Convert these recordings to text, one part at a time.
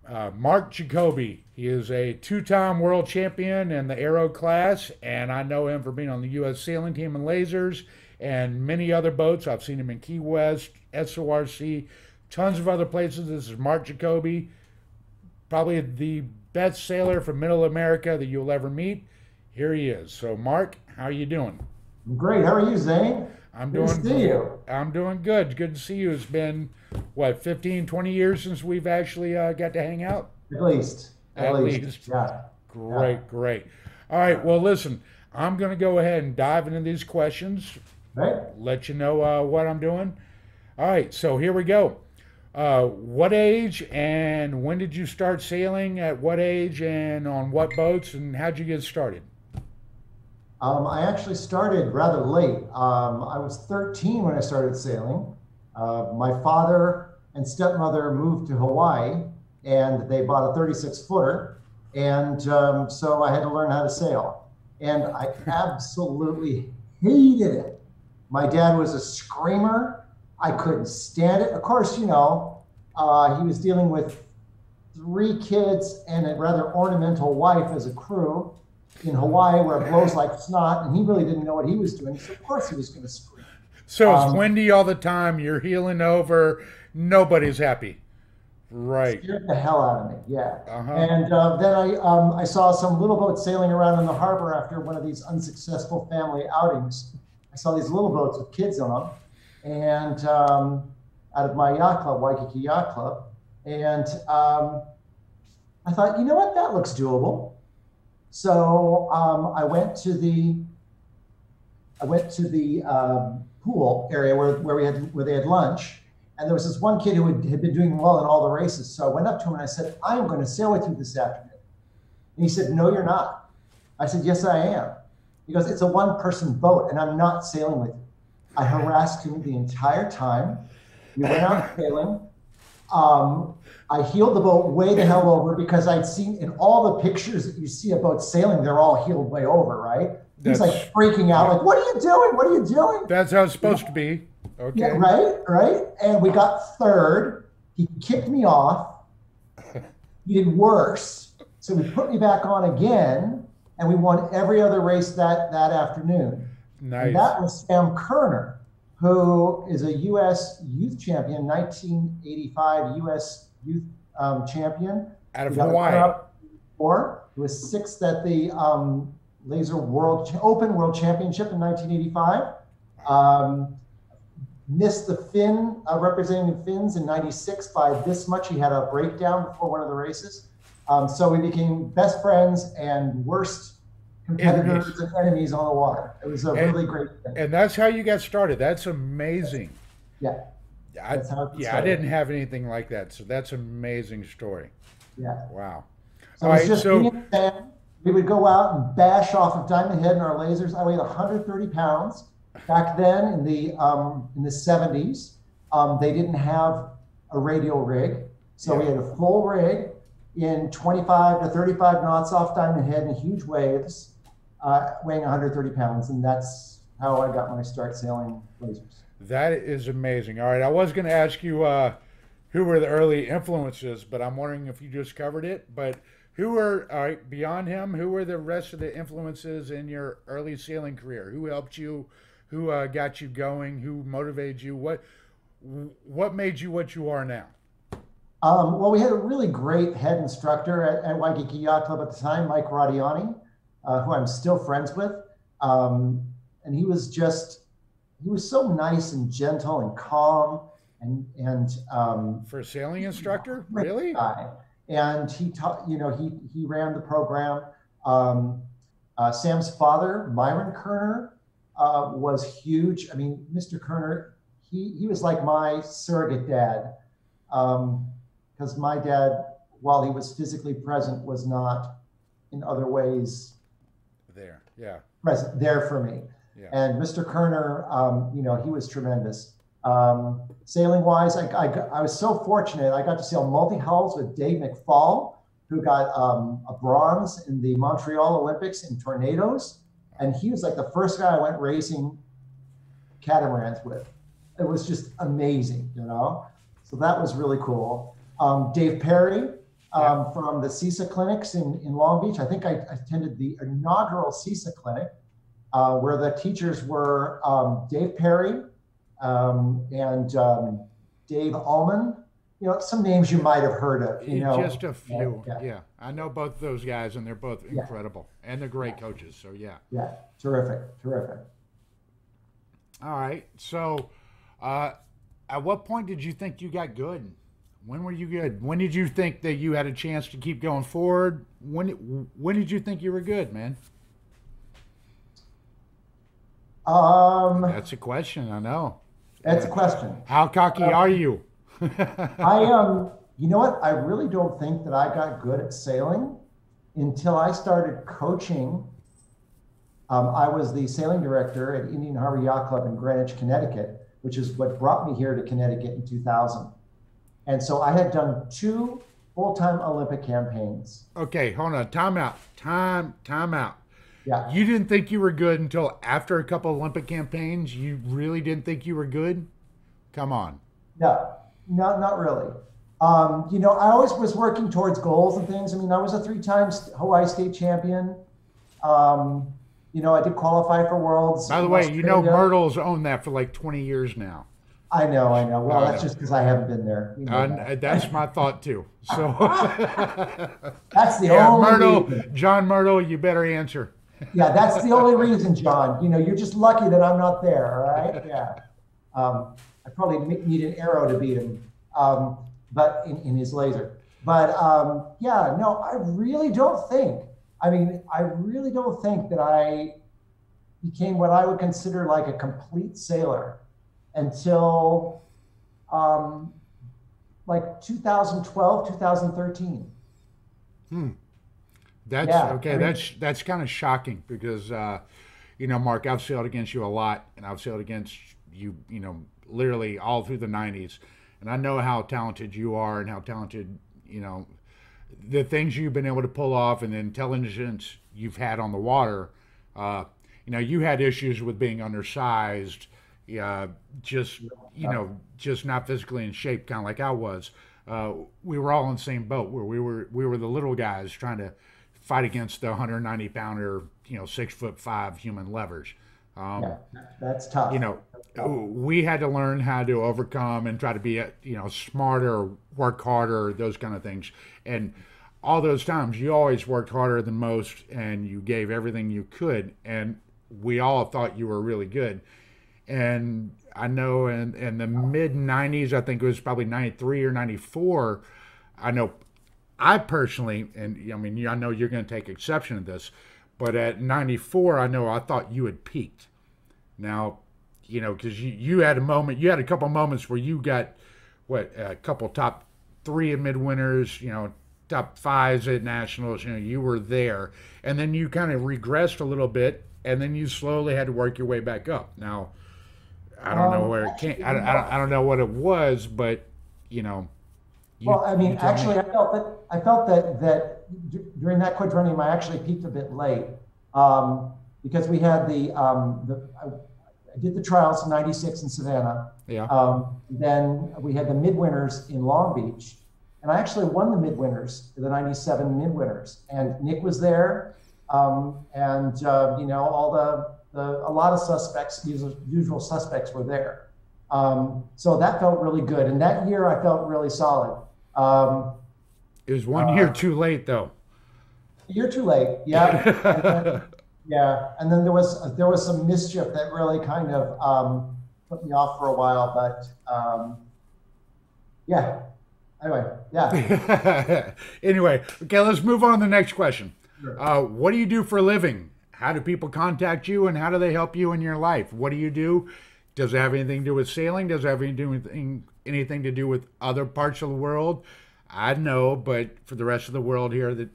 Marc Jacobi. He is a two-time world champion in the aero class, and I know him for being on the U.S. sailing team in lasers and many other boats. I've seen him in Key West, SORC, tons of other places. This is Marc Jacobi, probably the best sailor from Middle America that you'll ever meet. Here he is. So, Mark, how are you doing? Great. How are you, Zane? I'm Good to doing see you. I'm doing good. Good to see you. It's been what 15, 20 years since we've actually got to hang out. At least. At At least. least. Yeah. Yeah. Great, great. All right. Well, listen, I'm going to go ahead and dive into these questions. Right? Let you know what I'm doing. All right. So here we go. What age and when did you start sailing? At what age and on what boats? And how'd you get started? I actually started rather late. I was 13 when I started sailing. My father and stepmother moved to Hawaii and they bought a 36 footer. And so I had to learn how to sail. And I absolutely hated it. My dad was a screamer. I couldn't stand it. Of course, he was dealing with three kids and a rather ornamental wife as a crew in Hawaii where it blows like snot, and he really didn't know what he was doing. So of course he was going to scream. So it's Um, windy all the time. You're heeling over. Nobody's happy. Right. Scared the hell out of me, yeah. Uh huh. And then I saw some little boats sailing around in the harbor after one of these unsuccessful family outings. I saw these little boats with kids on them, and out of my yacht club, Waikiki Yacht Club, and I thought, you know what, that looks doable. So I went to the pool area where they had lunch, and there was this one kid who had been doing well in all the races. So I went up to him and I said, "I am going to sail with you this afternoon." And he said, "No, you're not." I said, "Yes, I am." He goes, "It's a one-person boat, and I'm not sailing with you." I harassed him the entire time. We went out sailing. Um, I heeled the boat way the hell over because I'd seen in all the pictures that you see about sailing, they're all heeled way over, right? He's like That's freaking out, like, "What are you doing? What are you doing?" that's how it's supposed to be. Yeah, Okay. right, right. And we got third. He kicked me off. He did worse. So we put me back on again, and we won every other race that afternoon. And Nice. that was Sam Kerner, who is a U.S. youth champion, 1985 U.S. youth champion. Out He of got a Hawaii. runner-up four. He was sixth at the Laser Open World Championship in 1985. Um, Missed the Finn, representing the Finns in 96 by this much. He had a breakdown before one of the races. So we became best friends and worst Enemies. competitors and enemies on the water. It was a And, really great thing. and that's how you got started. That's amazing. Yeah, I that's how it yeah, I started. didn't have anything like that. So that's an amazing story. Yeah. Wow. So All it was right. just me So and Sam. We would go out and bash off of Diamond Head in our lasers. I weighed 130 pounds. Back then in the 70s, they didn't have a radial rig. So we yeah. had a full rig in 25 to 35 knots off Diamond Head in huge waves, weighing 130 pounds. And that's how I got my start sailing lasers. That is amazing. All right, I was going to ask you who were the early influences, but I'm wondering if you just covered it. But who were, all right, beyond him, who were the rest of the influences in your early sailing career? Who helped you? Who got you going? Who motivated you? What made you what you are now? Well, we had a really great head instructor at Waikiki Yacht Club at the time, Mike Radiani, who I'm still friends with. And he was so nice and gentle and calm and For a sailing instructor? great Really? guy. And he taught, he ran the program. Sam's father, Myron Kerner, was huge. I mean, Mr. Kerner, he was like my surrogate dad, because my dad, while he was physically present, was not in other ways There. Yeah. present there for me. Yeah. And Mr. Kerner, he was tremendous. Sailing wise, I was so fortunate. I got to sail multi hulls with Dave McFall, who got a bronze in the Montreal Olympics in tornadoes. And he was like the first guy I went racing catamarans with. It was just amazing. So that was really cool. Dave Perry, Yeah. from the CISA clinics in Long Beach. I think I attended the inaugural CISA clinic where the teachers were Dave Perry and Dave Ullman. You know, some names you might have heard of, you know. Just a few. Yeah, Yeah. I know both those guys, and they're both yeah, incredible. And they're yeah, great coaches. So, yeah. yeah. Terrific, terrific. All right. So, at what point did you think you got good? When were you good? When did you think that you had a chance to keep going forward? When did you think you were good, man? Um, That's a question. I know. that's a question. How cocky Uh, are you? I you know what? I really don't think that I got good at sailing until I started coaching. I was the sailing director at Indian Harbor Yacht Club in Greenwich, Connecticut, which is what brought me here to Connecticut in 2000. And so I had done two full-time Olympic campaigns. Okay, hold on. Time out. Time out. Yeah, You didn't think you were good until after a couple Olympic campaigns? You really didn't think you were good? Come on. no, not really. You know, I always was working towards goals and things. I mean, I was a three-time Hawaii state champion. Um, you know, I did qualify for Worlds By the in way, Australia. Myrtle's owned that for like 20 years now. I know. Well, I that's know. just because I haven't been there. You know That's my thought too. So, that. That's the yeah, only Myrtle, reason. John Myrtle, you better answer. Yeah, that's the only reason, John. You know, you're just lucky that I'm not there. All right. Yeah. I probably need an arrow to beat him, but in his laser. But yeah, no, I really don't think. I mean, I really don't think that I became what I would consider like a complete sailor until um, like 2012, 2013. Hmm. That's Yeah, okay. I mean, That's kind of shocking because Mark, I've sailed against you a lot, and I've sailed against you, literally all through the '90s, and I know how talented you are and how talented, the things you've been able to pull off and the intelligence you've had on the water. Uh, you had issues with being undersized, just just not physically in shape, kind of like I was. We were all in the same boat where we were the little guys trying to fight against the 190 pounder, 6'5" human levers. Um, yeah, that's you tough. know, That's tough. we had to learn how to overcome and try to be, smarter, work harder, those kind of things. And all those times, you always worked harder than most, and you gave everything you could. And we all thought you were really good. And I know in the mid '90s, I think it was probably '93 or '94. I know I personally, and I mean, I know you're going to take exception to this, but at '94, I know I thought you had peaked. Now, because you had you had a couple moments where you got what a couple top three at midwinters, top fives at nationals. You were there, and then you kind of regressed a little bit, and then you slowly had to work your way back up. Now, I don't know where it came. Actually, I don't know what it was, but you well, I you mean, tell me. actually, I felt during that quadrennium, I actually peaked a bit late because we had I did the trials in '96 in Savannah. Yeah. Then we had the midwinters in Long Beach, and I actually won the midwinters, the '97 midwinters, and Nick was there, and all a lot of suspects, usual suspects were there. So that felt really good, and that year I felt really solid. Um, It was 1 year uh, too late, though. you're too late, yeah. And then, yeah, and then there was some mischief that really kind of put me off for a while, but yeah. Anyway, yeah. Anyway, okay, let's move on to the next question. Sure. What do you do for a living? How do people contact you, and how do they help you in your life? What do you do? Does it have anything to do with sailing? Does it have anything to do with other parts of the world? I know, but for the rest of the world here that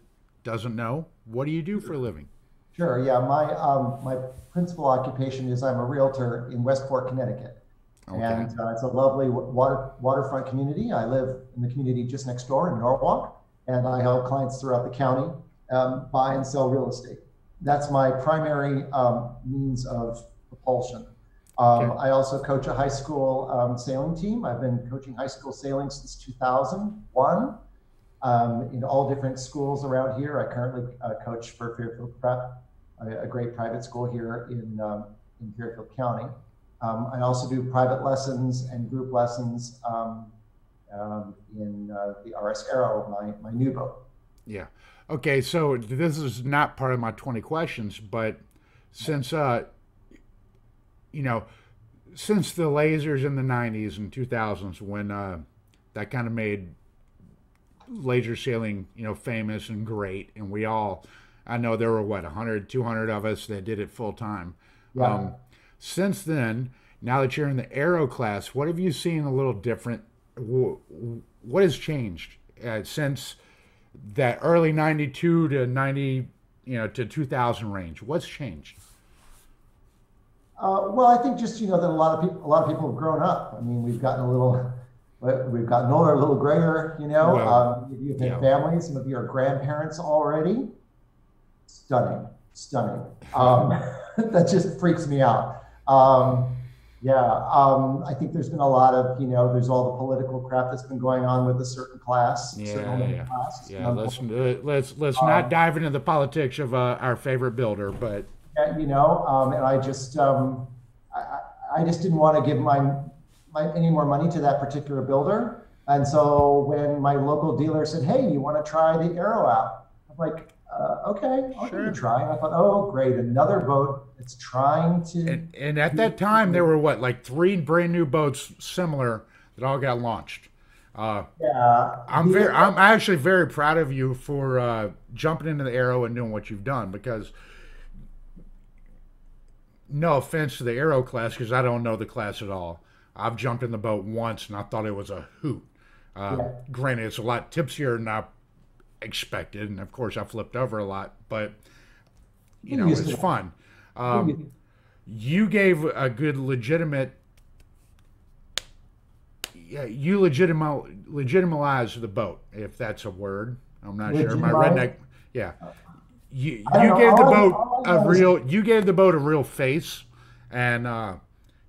doesn't know, what do you do for a living? Sure. Yeah. My principal occupation is I'm a realtor in Westport, Connecticut, Okay. and it's a lovely waterfront community. I live in the community just next door in Norwalk, and I help clients throughout the county buy and sell real estate. That's my primary means of propulsion. Okay. I also coach a high school sailing team. I've been coaching high school sailing since 2001. in all different schools around here. I currently coach for Fairfield Prep, a great private school here in Fairfield County. I also do private lessons and group lessons in the RS Aero, my new boat. Yeah. Okay, so this is not part of my 20 questions, but since you know, since the lasers in the 90s and 2000s when that kind of made laser sailing, famous and great, and we all, I know there were what, 100, 200 of us that did it full time. Yeah. Since then, now that you're in the aero class, what have you seen a little different? What has changed since that early 92 to 90, to 2000 range? What's changed? Well, I think just that a lot of people have grown up. I mean, we've gotten older, a little grayer. Well, You've had yeah. families. Some of you are grandparents already. Stunning, stunning. That just freaks me out. Yeah, I think there's been a lot of there's all the political crap that's been going on with a certain class, certain Yeah, class. yeah. Let's not dive into the politics of our favorite builder, but And I just didn't want to give my any more money to that particular builder. And so when my local dealer said, "Hey, you want to try the Aero out?" I'm like, "Okay, I'll give it a try." And I thought, "Oh, great, another boat that's trying to." and at that time there were what, like three brand new boats similar that all got launched. Yeah, I'm actually very proud of you for jumping into the Aero and doing what you've done, because no offense to the Aero class, because I don't know the class at all. I've jumped in the boat once and I thought it was a hoot. yeah. Granted, it's a lot tipsier than I expected, and of course I flipped over a lot, but I'm used it's to that. fun. You gave a good legitimate, yeah, you legitimized the boat, if that's a word. I'm not sure. My redneck, yeah. You I don't know. gave the All boat I a know is real, you gave the boat a real face, and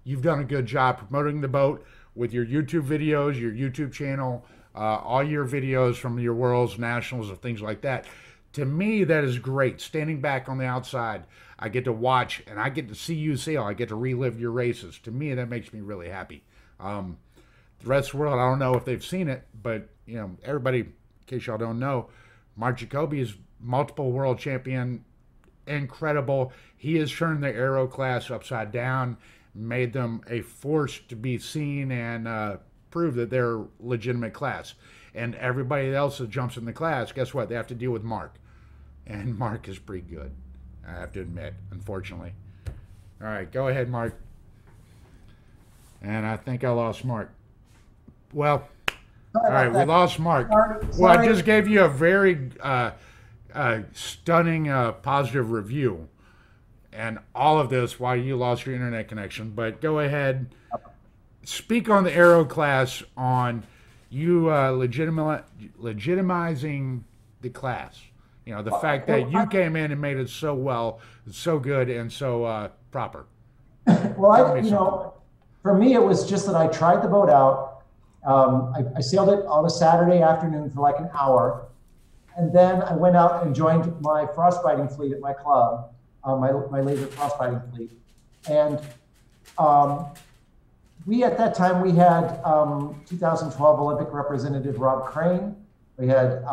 you've done a good job promoting the boat with your YouTube videos, your YouTube channel, all your videos from your Worlds, Nationals, and things like that. To me, that is great. Standing back on the outside, I get to watch and I get to see you sail. I get to relive your races. To me, that makes me really happy. The rest of the world, I don't know if they've seen it, but everybody, in case y'all don't know, Marc Jacobi is multiple world champion, incredible. He has turned the Aero class upside down, made them a force to be seen, and prove that they're a legitimate class. And everybody else that jumps in the class, guess what? They have to deal with Marc. And Marc is pretty good, I have to admit, unfortunately. All right, go ahead, Marc. And I think I lost Marc. Well, all Sorry right, about we that. lost Marc. Sorry, Well, I sorry. just gave you a very stunning positive review, and all of this while you lost your internet connection. But go ahead, speak on the Aero class, on you legitimizing the class. The fact that you came in and made it so well, so good, and so proper. Well, Tell me something. for me, it was just that I tried the boat out. I sailed it on a Saturday afternoon for like an hour. And then I went out and joined my frostbiting fleet at my club, my laser frostbiting fleet. And at that time, we had 2012 Olympic representative Rob Crane. We had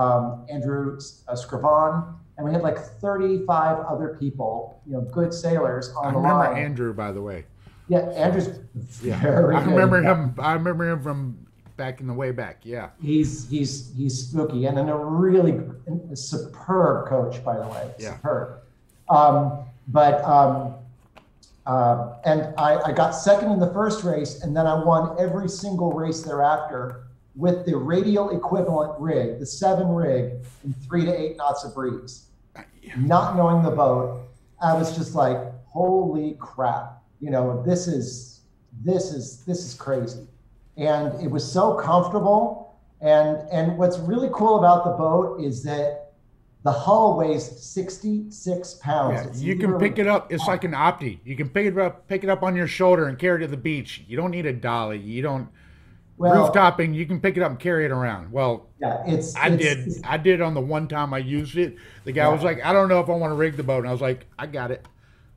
Andrew Scrivon, and we had like 35 other people, good sailers I on the remember line. Andrew, by the way. Yeah, Andrew's Yeah, very I good. remember him. I remember him from back in the way back. Yeah, He's spooky and a really superb coach, by the way. Yeah. Superb. And I got second in the first race, and then I won every single race thereafter with the radial equivalent rig, the 7 rig, in 3 to 8 knots of breeze. Not knowing the boat, I was just like, holy crap! This is crazy. And it was so comfortable. And what's really cool about the boat is that the hull weighs 66 pounds. yeah. It's You can literally- pick it up. It's like an Opti. You can pick it up on your shoulder and carry it to the beach. You don't need a dolly. You don't. Well, Rooftoping, you can pick it up and carry it around. Well, yeah, I did. I did on the one time I used it. The guy was yeah, like, I don't know if I want to rig the boat. And I was like, I got it.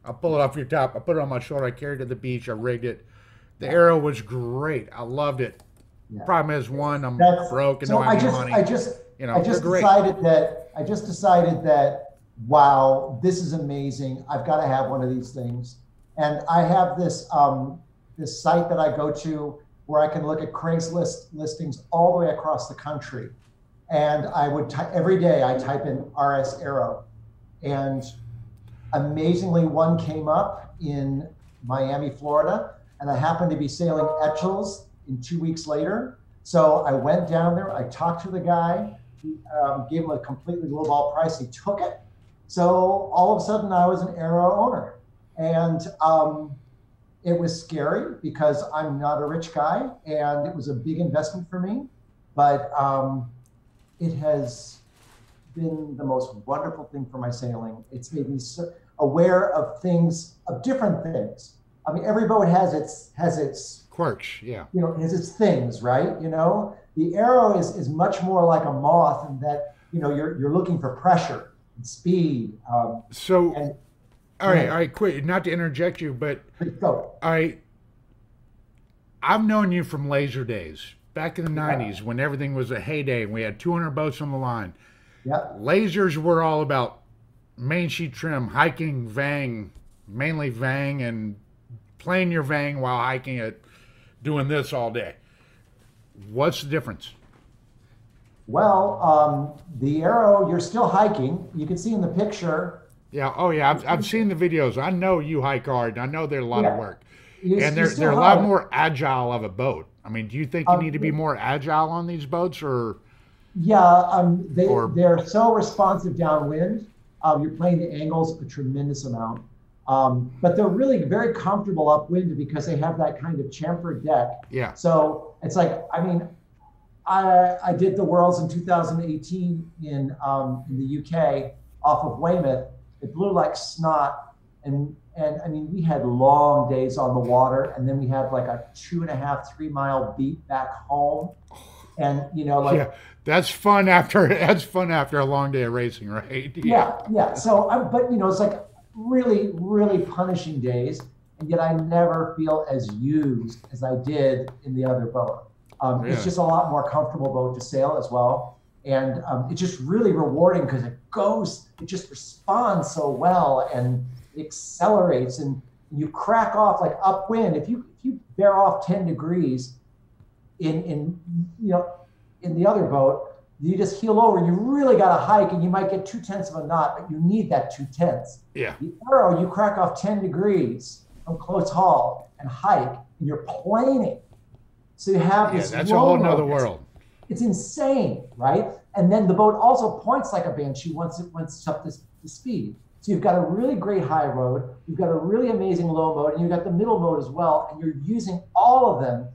I'll pull it off your top. I put it on my shoulder. I carried it to the beach. I rigged it. The yeah, arrow was great. I loved it. yeah. Problem is, one, I'm That's broke and so. don't have any money. You I know, they're just great. decided that. I just decided that. Wow, this is amazing. I've got to have one of these things. And I have this site that I go to where I can look at Craigslist listings all the way across the country. And I would every day I type in RS Aero, and amazingly one came up in Miami, Florida, and I happened to be sailing Etchells in 2 weeks later. So I went down there, I talked to the guy, he, gave him a completely lowball price, he took it. So all of a sudden I was an Aero owner. And it was scary because I'm not a rich guy and it was a big investment for me. But it has been the most wonderful thing for my sailing. It's made me so aware of things, of different things. I mean, every boat has its Quirks, yeah. has its things, right? The Aero is much more like a moth in that you're looking for pressure and speed. So, And all right, quick. Not to interject you, but go. I've known you from laser days back in the Yeah, '90s when everything was a heyday and we had 200 boats on the line. yeah, Lasers were all about main sheet trim, hiking, vang, mainly vang, and playing your vang while hiking it, doing this all day. What's the difference? Well, the Aero, you're still hiking. You can see in the picture. Yeah, oh yeah, I've seen the videos. I know you hike hard. I know they're a lot of Yeah, work, and you they're still a lot hike. more agile of a boat. I mean, do you think you need to be more agile on these boats, Yeah, or they're so responsive downwind. You're playing the angles a tremendous amount, but they're really very comfortable upwind because they have that kind of chamfered deck. yeah, So it's like, I mean, I did the Worlds in 2018 in the UK off of Weymouth. It blew like snot, and I mean we had long days on the water, and then we had like a 2.5, 3 mile beat back home, and yeah? That's fun after a long day of racing, right? Yeah, yeah, yeah. So, but it's like really, really punishing days, and yet I never feel as used as I did in the other boat. It's really. just a lot more comfortable boat to sail as well, and it's just really rewarding because it just responds so well, and it accelerates, and you crack off like upwind. If you bear off 10 degrees in in the other boat, you just heel over. You really got to hike, and you might get 2/10 of a knot, but you need that 2/10. Yeah, The Aero, you crack off 10 degrees from close haul and hike, and you're planing. So you have yeah. this That's a low whole nother load. world. It's insane, right? And then the boat also points like a banshee once it's up to speed. So you've got a really great high road, you've got a really amazing low mode, and you've got the middle mode as well, and you're using all of them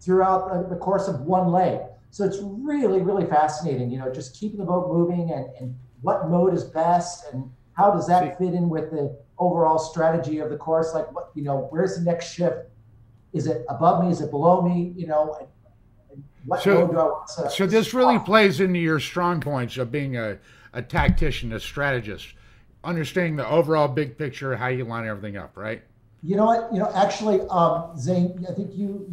throughout the course of one leg. So it's really, really fascinating, just keeping the boat moving, and what mode is best, and how does See, that fit in with the overall strategy of the course? Like, where's the next shift? Is it above me? Is it below me? And what mode so do I want to set up? so This is this really awesome. plays into your strong points of being a tactician, a strategist, understanding the overall big picture, how you line everything up, right? You know what? Actually, Zane, I think you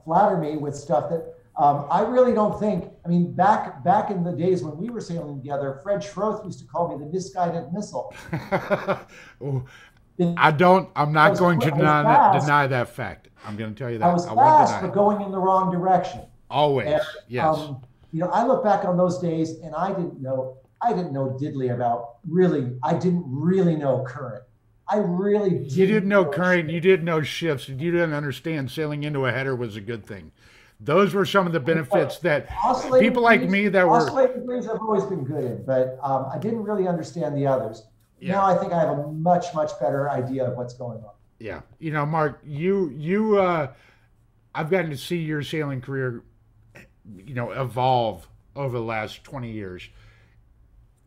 flatter me with stuff that I really don't think. I mean, back in the days when we were sailing together, Fred Schroth used to call me the misguided missile. I don't. I'm I not was going to I was fast. deny that fact. I'm going to tell you I that. was I won't fast, deny but it. going in the wrong direction. Always, And yes. I look back on those days, and I didn't know diddly about really. I didn't really know current. I really You didn't didn't know know current. You shit. didn't know shifts. You didn't understand sailing into a header was a good thing. Those were some of the benefits that people like me that were, Oscillating degrees I've always been good in, but I didn't really understand the others. yeah, Now I think I have a much, much better idea of what's going on. yeah. Mark, I've gotten to see your sailing career, evolve over the last 20 years.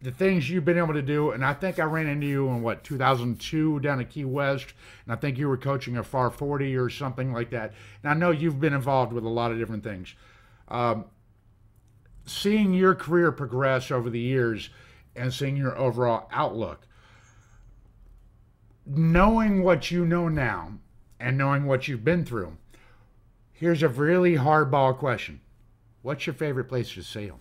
the things you've been able to do, and I think I ran into you in what 2002 down at Key West, and I think you were coaching a FAR 40 or something like that. And I know you've been involved with a lot of different things. Seeing your career progress over the years and seeing your overall outlook, knowing what you know now and knowing what you've been through, here's a really hardball question. What's your favorite place to sail?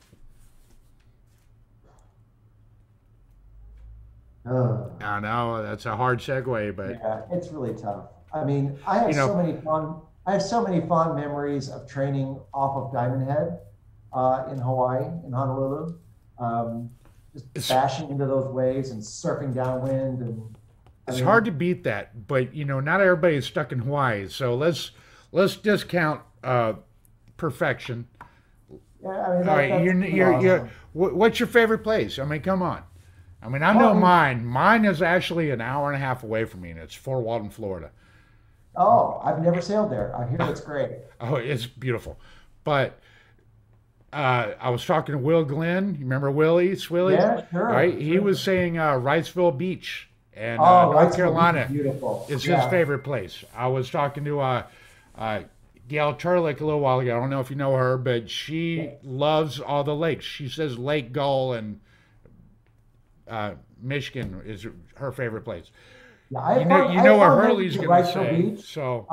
I know that's a hard segue, but yeah, it's really tough. I mean, I have so many fond memories of training off of Diamond Head in Hawaii, in Honolulu. Just bashing into those waves and surfing downwind, and it's hard to beat that. But not everybody is stuck in Hawaii, so let's discount perfection. Yeah, I mean, all right, you're awesome. what's your favorite place? I mean, come on. I mean, I know mine. Mine is actually an hour and a half away from me, and it's Fort Walton, Florida. Oh, I've never sailed there. I hear it's great. Oh, it's beautiful. But I was talking to Will Glenn. You remember Willie Swilly? Yeah, sure. Right? He was saying Wrightsville Beach and Oh, North Wrightsville Carolina Beach is beautiful. is his Yeah. favorite place. I was talking to Gail Turlick a little while ago. I don't know if you know her, but she loves all the lakes. She says Lake Gull and Michigan is her favorite place. Yeah, You know what found Hurley's that going to Wrightsville say. Beach. So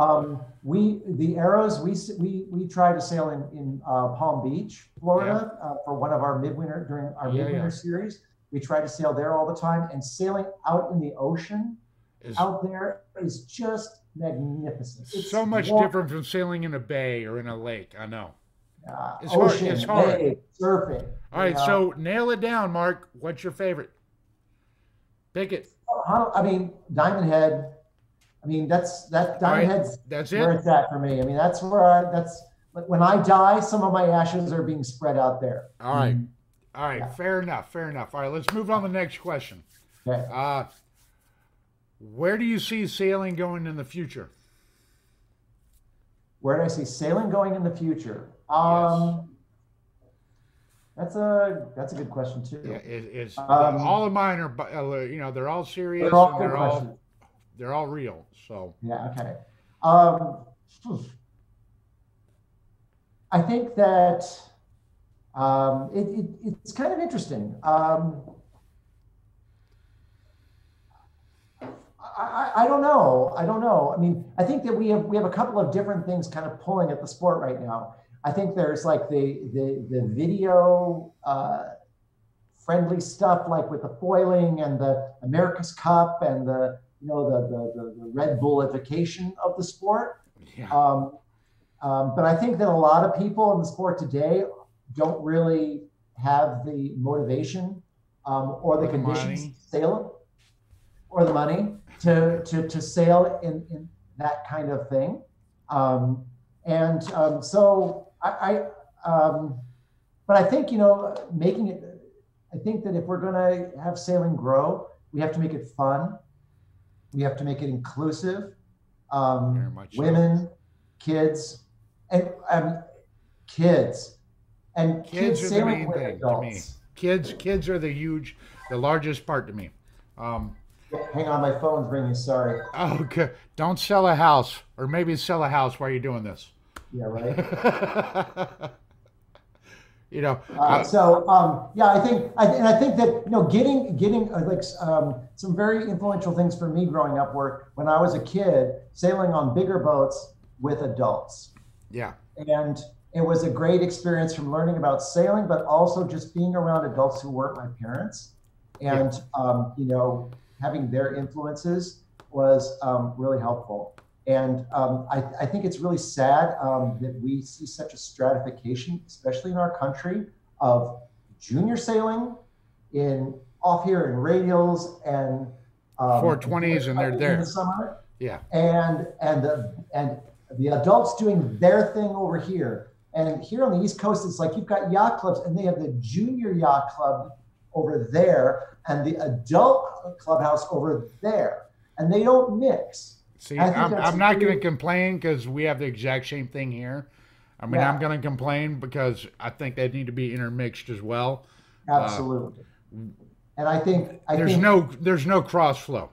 The Arrows, we tried to sail in Palm Beach, Florida, for one of our midwinter during our midwinter series. We tried to sail there all the time, and sailing out in the ocean out there is just magnificent. It's so much different from sailing in a bay or in a lake. I know. It's ocean, hard. It's hard. Wave, surfing. All right, so nail it down, Mark. What's your favorite? Pick it. I mean, Diamond Head. I mean, Diamond Head's that's where it's at for me. I mean, that's when I die, some of my ashes are being spread out there. All right. All right. Yeah. Fair enough. All right, let's move on to the next question. Okay. Where do you see sailing going in the future? Where do I see sailing going in the future? Yes. That's a good question too. Yeah, all of mine are they're all serious. They're all real. So yeah, okay. I think that it's kind of interesting. I don't know. I mean, I think that we have a couple of different things kind of pulling at the sport right now. I think there's like the video friendly stuff, like with the foiling and the America's Cup and the Red Bullification of the sport. Yeah. But I think that a lot of people in the sport today don't really have the motivation or the conditions to sail or the money to sail in that kind of thing. So but I think, making it, I think that if we're going to have sailing grow, we have to make it fun. We have to make it inclusive. Very much women, so. kids, and kids are the main with thing adults. to me. Kids are the largest part to me. Hang on, my phone's ringing. Sorry. Oh, okay. Don't sell a house, or maybe sell a house while you're doing this. Yeah, right. I think that getting some very influential things for me growing up were when I was a kid sailing on bigger boats with adults. Yeah. And it was a great experience from learning about sailing, but also just being around adults who weren't my parents, and having their influences was really helpful. And I think it's really sad that we see such a stratification, especially in our country, of junior sailing off here in radials and 420s, and they're there in the summer. Yeah. And the adults doing their thing over here. And here on the East Coast, it's like you've got yacht clubs, and they have the junior yacht club over there and the adult clubhouse over there, and they don't mix. See, I'm not going to complain because we have the exact same thing here. I mean, I'm going to complain because I think they need to be intermixed as well. Absolutely. And there's no cross flow.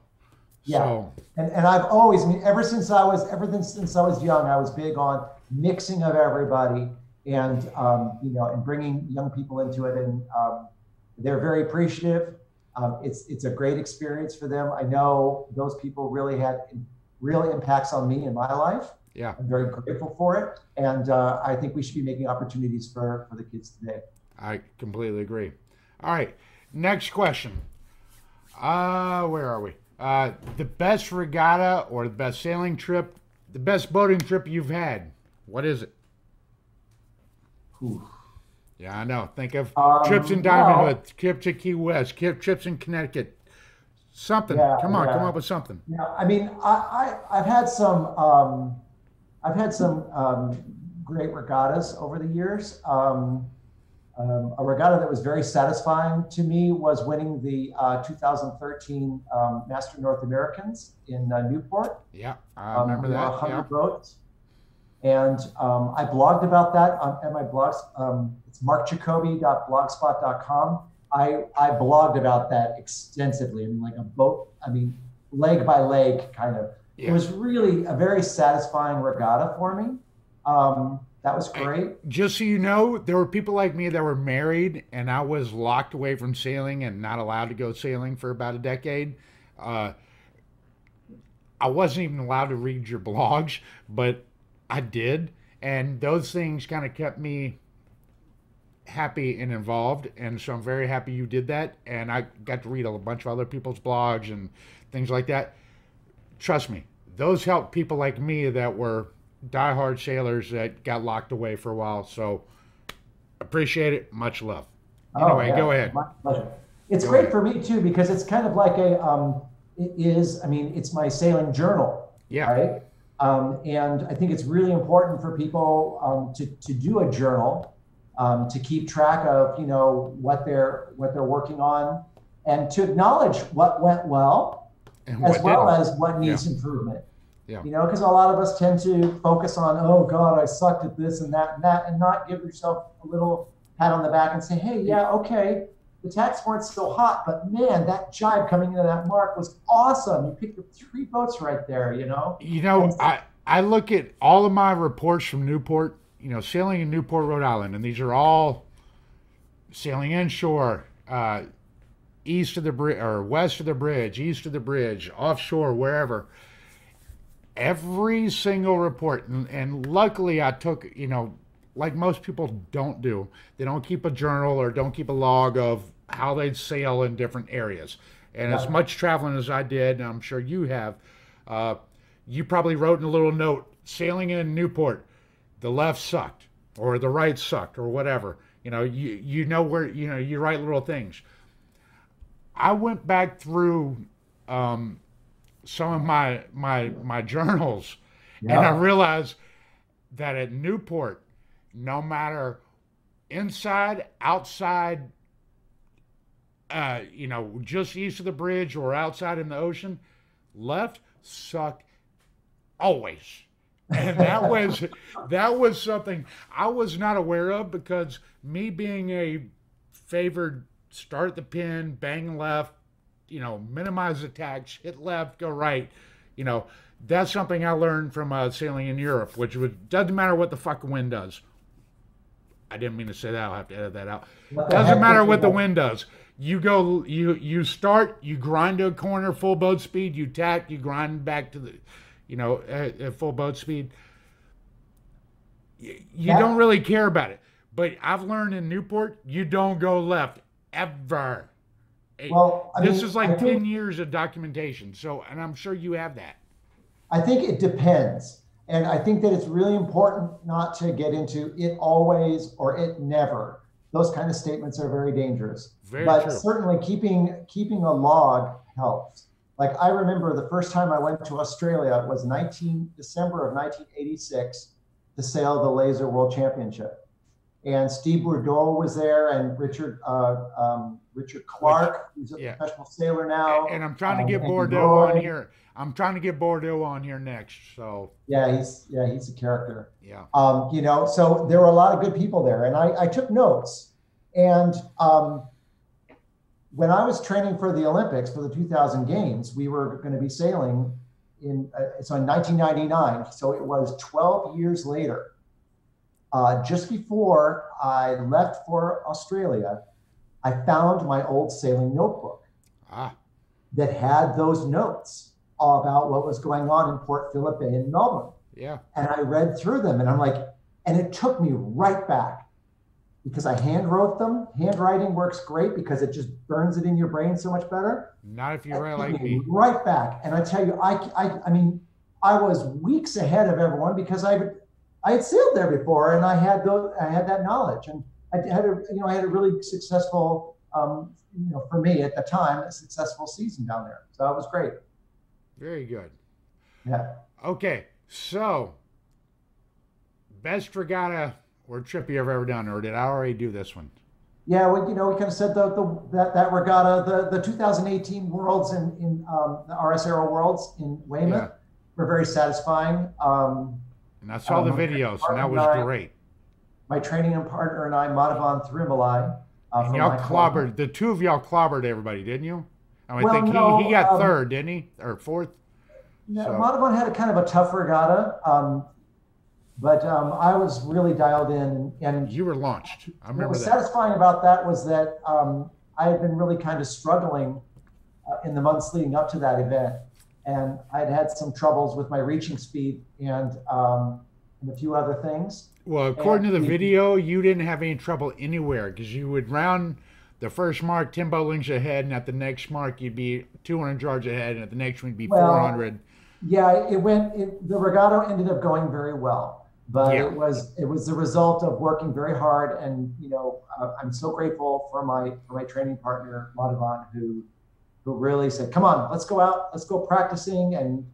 yeah. So And I've always, I mean, ever since I was young, I was big on mixing of everybody and, and bringing young people into it. And they're very appreciative. It's a great experience for them. I know those people really had real impacts on me in my life. yeah, I'm very grateful for it. And I think we should be making opportunities for the kids today. I completely agree. All right, next question. Where are we? The best regatta or the best sailing trip, the best boating trip you've had. What is it? Whew. Yeah, I know. Think of trips in Diamond Hood, trips to Key West, trips in Connecticut. Something. Yeah, Come on, come yeah. up with something. Yeah, I mean, I've had some great regattas over the years. A regatta that was very satisfying to me was winning the 2013 Master North Americans in Newport. Yeah, I remember There were that. 100 Yeah. boats. And I blogged about that at my blogs. It's marcjacobi.blogspot.com. I blogged about that extensively. I mean, like a boat, I mean, leg by leg kind of. Yeah. It was really a very satisfying regatta for me. That was great. Just so you know, there were people like me that were married, and I was locked away from sailing and not allowed to go sailing for about a decade. I wasn't even allowed to read your blogs, but I did, and those things kind of kept me happy and involved, and so I'm very happy you did that, and I got to read a bunch of other people's blogs and things like that. Trust me, those helped people like me that were diehard sailors that got locked away for a while, so appreciate it. Much love. Anyway, Yeah, go ahead. my pleasure. It's Go great ahead. for me too because it's kind of like I mean, it's my sailing journal, Yeah. right? And I think it's really important for people to do a journal, to keep track of, what they're working on, and to acknowledge what went well, And as what well didn't? as what Yeah. needs improvement. Yeah. Because a lot of us tend to focus on, oh God, I sucked at this and that, and not give yourself a little pat on the back and say, hey, yeah, okay, the tacks weren't so hot, but man, that jibe coming into that mark was awesome. You picked up 3 boats right there, And I look at all of my reports from Newport, sailing in Newport, Rhode Island, and these are all sailing inshore, east of the bridge or west of the bridge, east of the bridge, offshore, wherever. Every single report, and luckily I took, like most people don't do, they don't keep a journal or don't keep a log of how they sail in different areas. And as much traveling as I did, and I'm sure you have, you probably wrote in a little note, sailing in Newport, the left sucked or the right sucked or whatever. You know where, you write little things. I went back through some of my journals, and I realized that at Newport, no matter inside, outside, just east of the bridge or outside in the ocean, left sucked always. And that was something I was not aware of because me being a favored start at the pin, bang left, minimize attacks, hit left, go right, that's something I learned from sailing in Europe, which doesn't matter what the fucking wind does. I didn't mean to say that. I'll have to edit that out. Doesn't matter what the wind does. You start, you grind to a corner, full boat speed, you tack, you grind back to the, at full boat speed. You don't really care about it. But I've learned in Newport, you don't go left ever. Well, This is like 10 years of documentation. So, and I'm sure you have that. I think it depends. And I think that it's really important not to get into it always or it never. Those kind of statements are very dangerous. But true. Certainly keeping a log helps. Like I remember the first time I went to Australia, it was December of 1986 to sail the Laser World Championship. And Steve Bourdeau was there, and Richard Clark, who's a professional sailor now. And I'm trying to get Bourdeau on here. I'm trying to get Bourdeau on here next. So he's a character. Yeah. So there were a lot of good people there, and I took notes. And when I was training for the Olympics for the 2000 games, we were going to be sailing so in 1999. So it was 12 years later. Just before I left for Australia, I found my old sailing notebook that had those notes all about what was going on in Port Phillip Bay in Melbourne. Yeah. And I read through them and I'm like, and it took me right back because I hand wrote them. Handwriting works great because it just burns it in your brain so much better. Not if you write like me. Right back. And I tell you, I mean, I was weeks ahead of everyone because I had sailed there before and I had that knowledge, and I had a really successful, for me at the time, a successful season down there. So it was great. Very good. Yeah. Okay. So best regatta or trip you've ever done, or did I already do this one? Yeah, we kind of said that regatta, the 2018 Worlds in the RS Aero Worlds in Weymouth were very satisfying. And I saw the videos, and that was great. My training partner and I, Madhavan Thrimalai. And y'all clobbered, the two of y'all clobbered everybody, didn't you? I think he got third, didn't he? Or fourth? No, so. Madhavan had a kind of a tough regatta. But I was really dialed in, and you were launched. I remember what was that. satisfying about that was that I had been really kind of struggling in the months leading up to that event, and I'd had some troubles with my reaching speed and a few other things. Well, according to the video, you didn't have any trouble anywhere because you would round the first mark 10 boat lengths ahead, and at the next mark you'd be 200 yards ahead, and at the next one you'd be 400. Yeah, the regatta ended up going very well. But it was the result of working very hard, and I'm so grateful for my training partner Madhavan, who really said, "Come on, let's go out, let's go practicing," and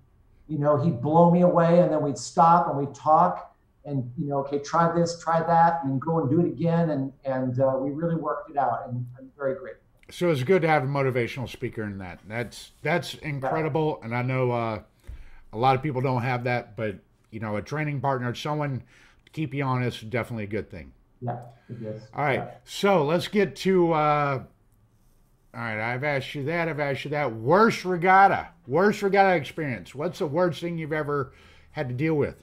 he'd blow me away, and then we'd stop and we'd talk, and okay, try this, try that, and go and do it again, and we really worked it out, and I'm very grateful. So it's good to have a motivational speaker in that. That's incredible, and I know a lot of people don't have that, but. A training partner, someone to keep you honest, is definitely a good thing. Yeah, it is. All right, so let's get to, all right, I've asked you that, Worst regatta experience. What's the worst thing you've ever had to deal with?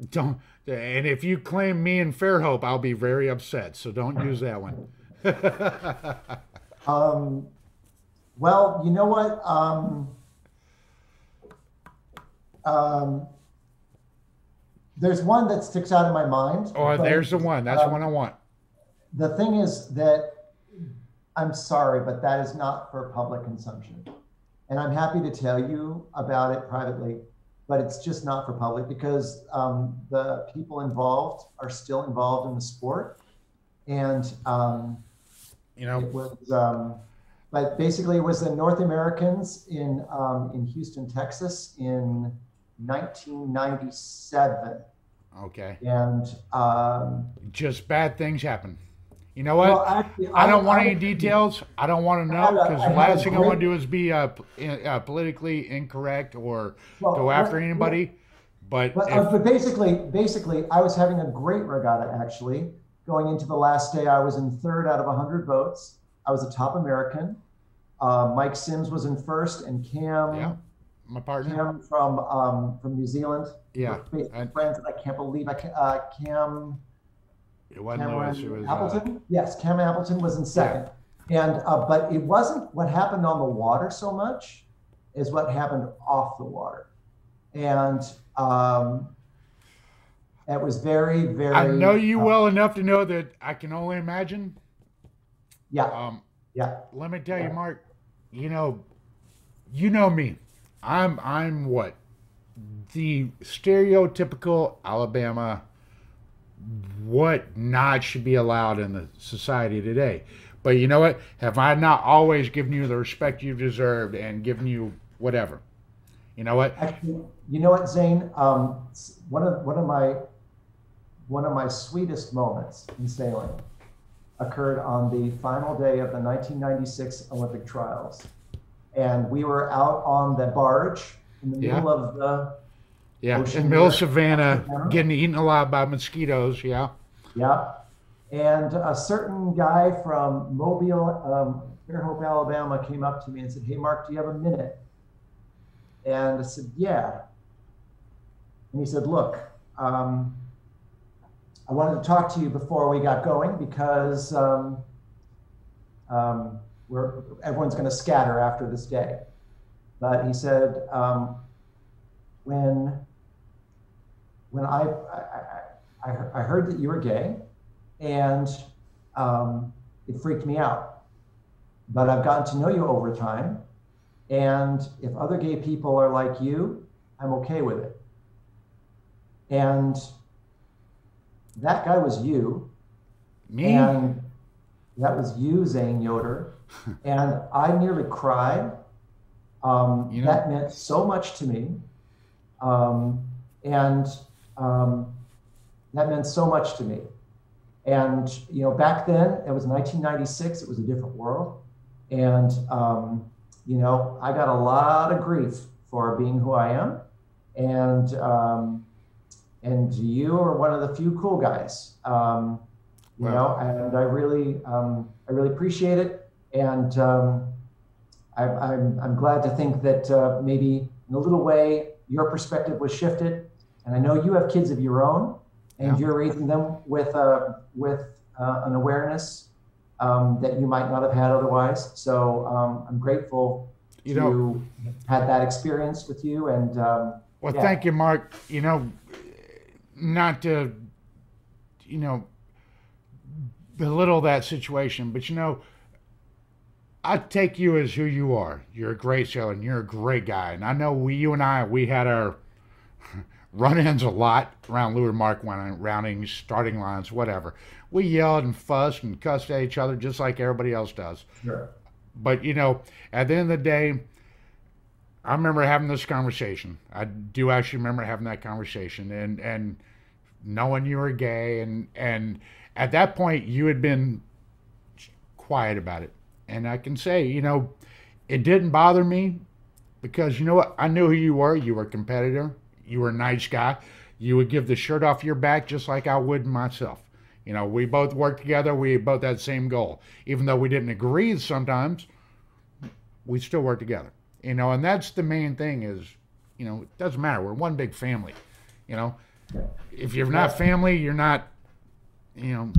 Don't, and if you claim me and Fairhope, I'll be very upset, so don't use that one. Well, you know what? There's one that sticks out in my mind. Oh, there's the one. That's the one I want. The thing is that I'm sorry, but that is not for public consumption. And I'm happy to tell you about it privately, but it's just not for public because the people involved are still involved in the sport. And it was, but basically it was the North Americans in Houston, Texas in 1997. Okay. And just bad things happen. You know what? Well, actually, I don't want any details. I don't want to know because the last thing I want to do is be politically incorrect or go after anybody. But basically, I was having a great regatta actually. Going into the last day, I was in third out of 100 boats. I was a top American. Mike Sims was in first, and Cam, my partner, Cam from New Zealand. Friends, I can't believe Cam. It wasn't Lewis. It was Appleton. Yes, Cam Appleton was in second. Yeah. And but it wasn't what happened on the water so much as what happened off the water, and. It was very, very. I know you well enough to know that I can only imagine. Yeah. Let me tell you, Mark. You know me. I'm what? The stereotypical Alabama. What not should be allowed in the society today? But you know what? Have I not always given you the respect you deserved and given you whatever? You know what? Actually, you know what, Zane? One of my sweetest moments in sailing occurred on the final day of the 1996 Olympic trials. And we were out on the barge in the middle of Yeah, in ocean middle of near Savannah, Alabama. getting eaten alive by mosquitoes. Yeah. Yeah. And a certain guy from Mobile, Fairhope, Alabama came up to me and said, "Hey, Mark, do you have a minute?" And I said, "Yeah." And he said, "Look, I wanted to talk to you before we got going because everyone's going to scatter after this day." But he said, when I heard that you were gay, and it freaked me out. But I've gotten to know you over time, and if other gay people are like you, I'm okay with it. And that guy was you. Me? And that was you, Zane Yoder. And I nearly cried. That meant so much to me. And that meant so much to me. And, back then, it was 1996. It was a different world. And, I got a lot of grief for being who I am. And you are one of the few cool guys, and I really appreciate it. And I'm glad to think that maybe in a little way your perspective was shifted. And I know you have kids of your own, and you're raising them with an awareness that you might not have had otherwise. So I'm grateful to had that experience with you. And thank you, Mark. Not to belittle that situation, but I take you as who you are. You're a great sailor, and you're a great guy. And I know we had our run-ins a lot around Leeward Mark roundings, starting lines, whatever. We yelled and fussed and cussed at each other just like everybody else does. Sure. But at the end of the day, I remember having this conversation. I do actually remember having that conversation and knowing you were gay, and at that point you had been quiet about it. And I can say, it didn't bother me because you know what? I knew who you were. You were a competitor. You were a nice guy. You would give the shirt off your back just like I would myself. We both worked together. We both had the same goal. Even though we didn't agree sometimes, we still worked together. And that's the main thing is, it doesn't matter. We're one big family. If you're not family, you're not, you don't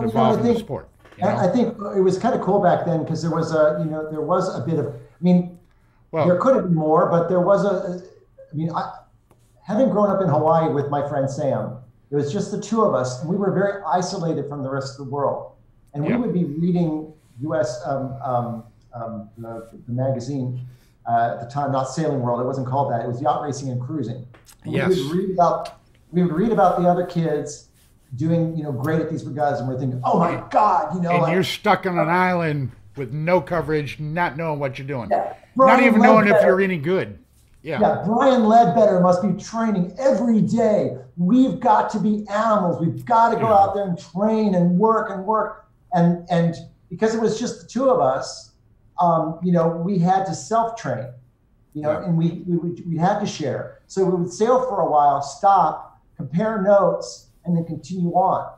involve in the sport. I think it was kind of cool back then because there was a bit of, there could have been more, but there was having grown up in Hawaii with my friend Sam, it was just the two of us, and we were very isolated from the rest of the world. And we would be reading U.S. The magazine at the time, not Sailing World. It wasn't called that. It was Yacht Racing and Cruising. And yes. We would read about the other kids doing, great at these regattas, and we're thinking, oh my God, And you're stuck on an island with no coverage, not knowing what you're doing, Brian not even knowing if Ledbetter. you're any good. Yeah, Brian Ledbetter must be training every day. We've got to be animals. We've got to go out there and train and work. And because it was just the two of us, we had to self-train, and we had to share. So we would sail for a while, stop, compare notes, and then continue on,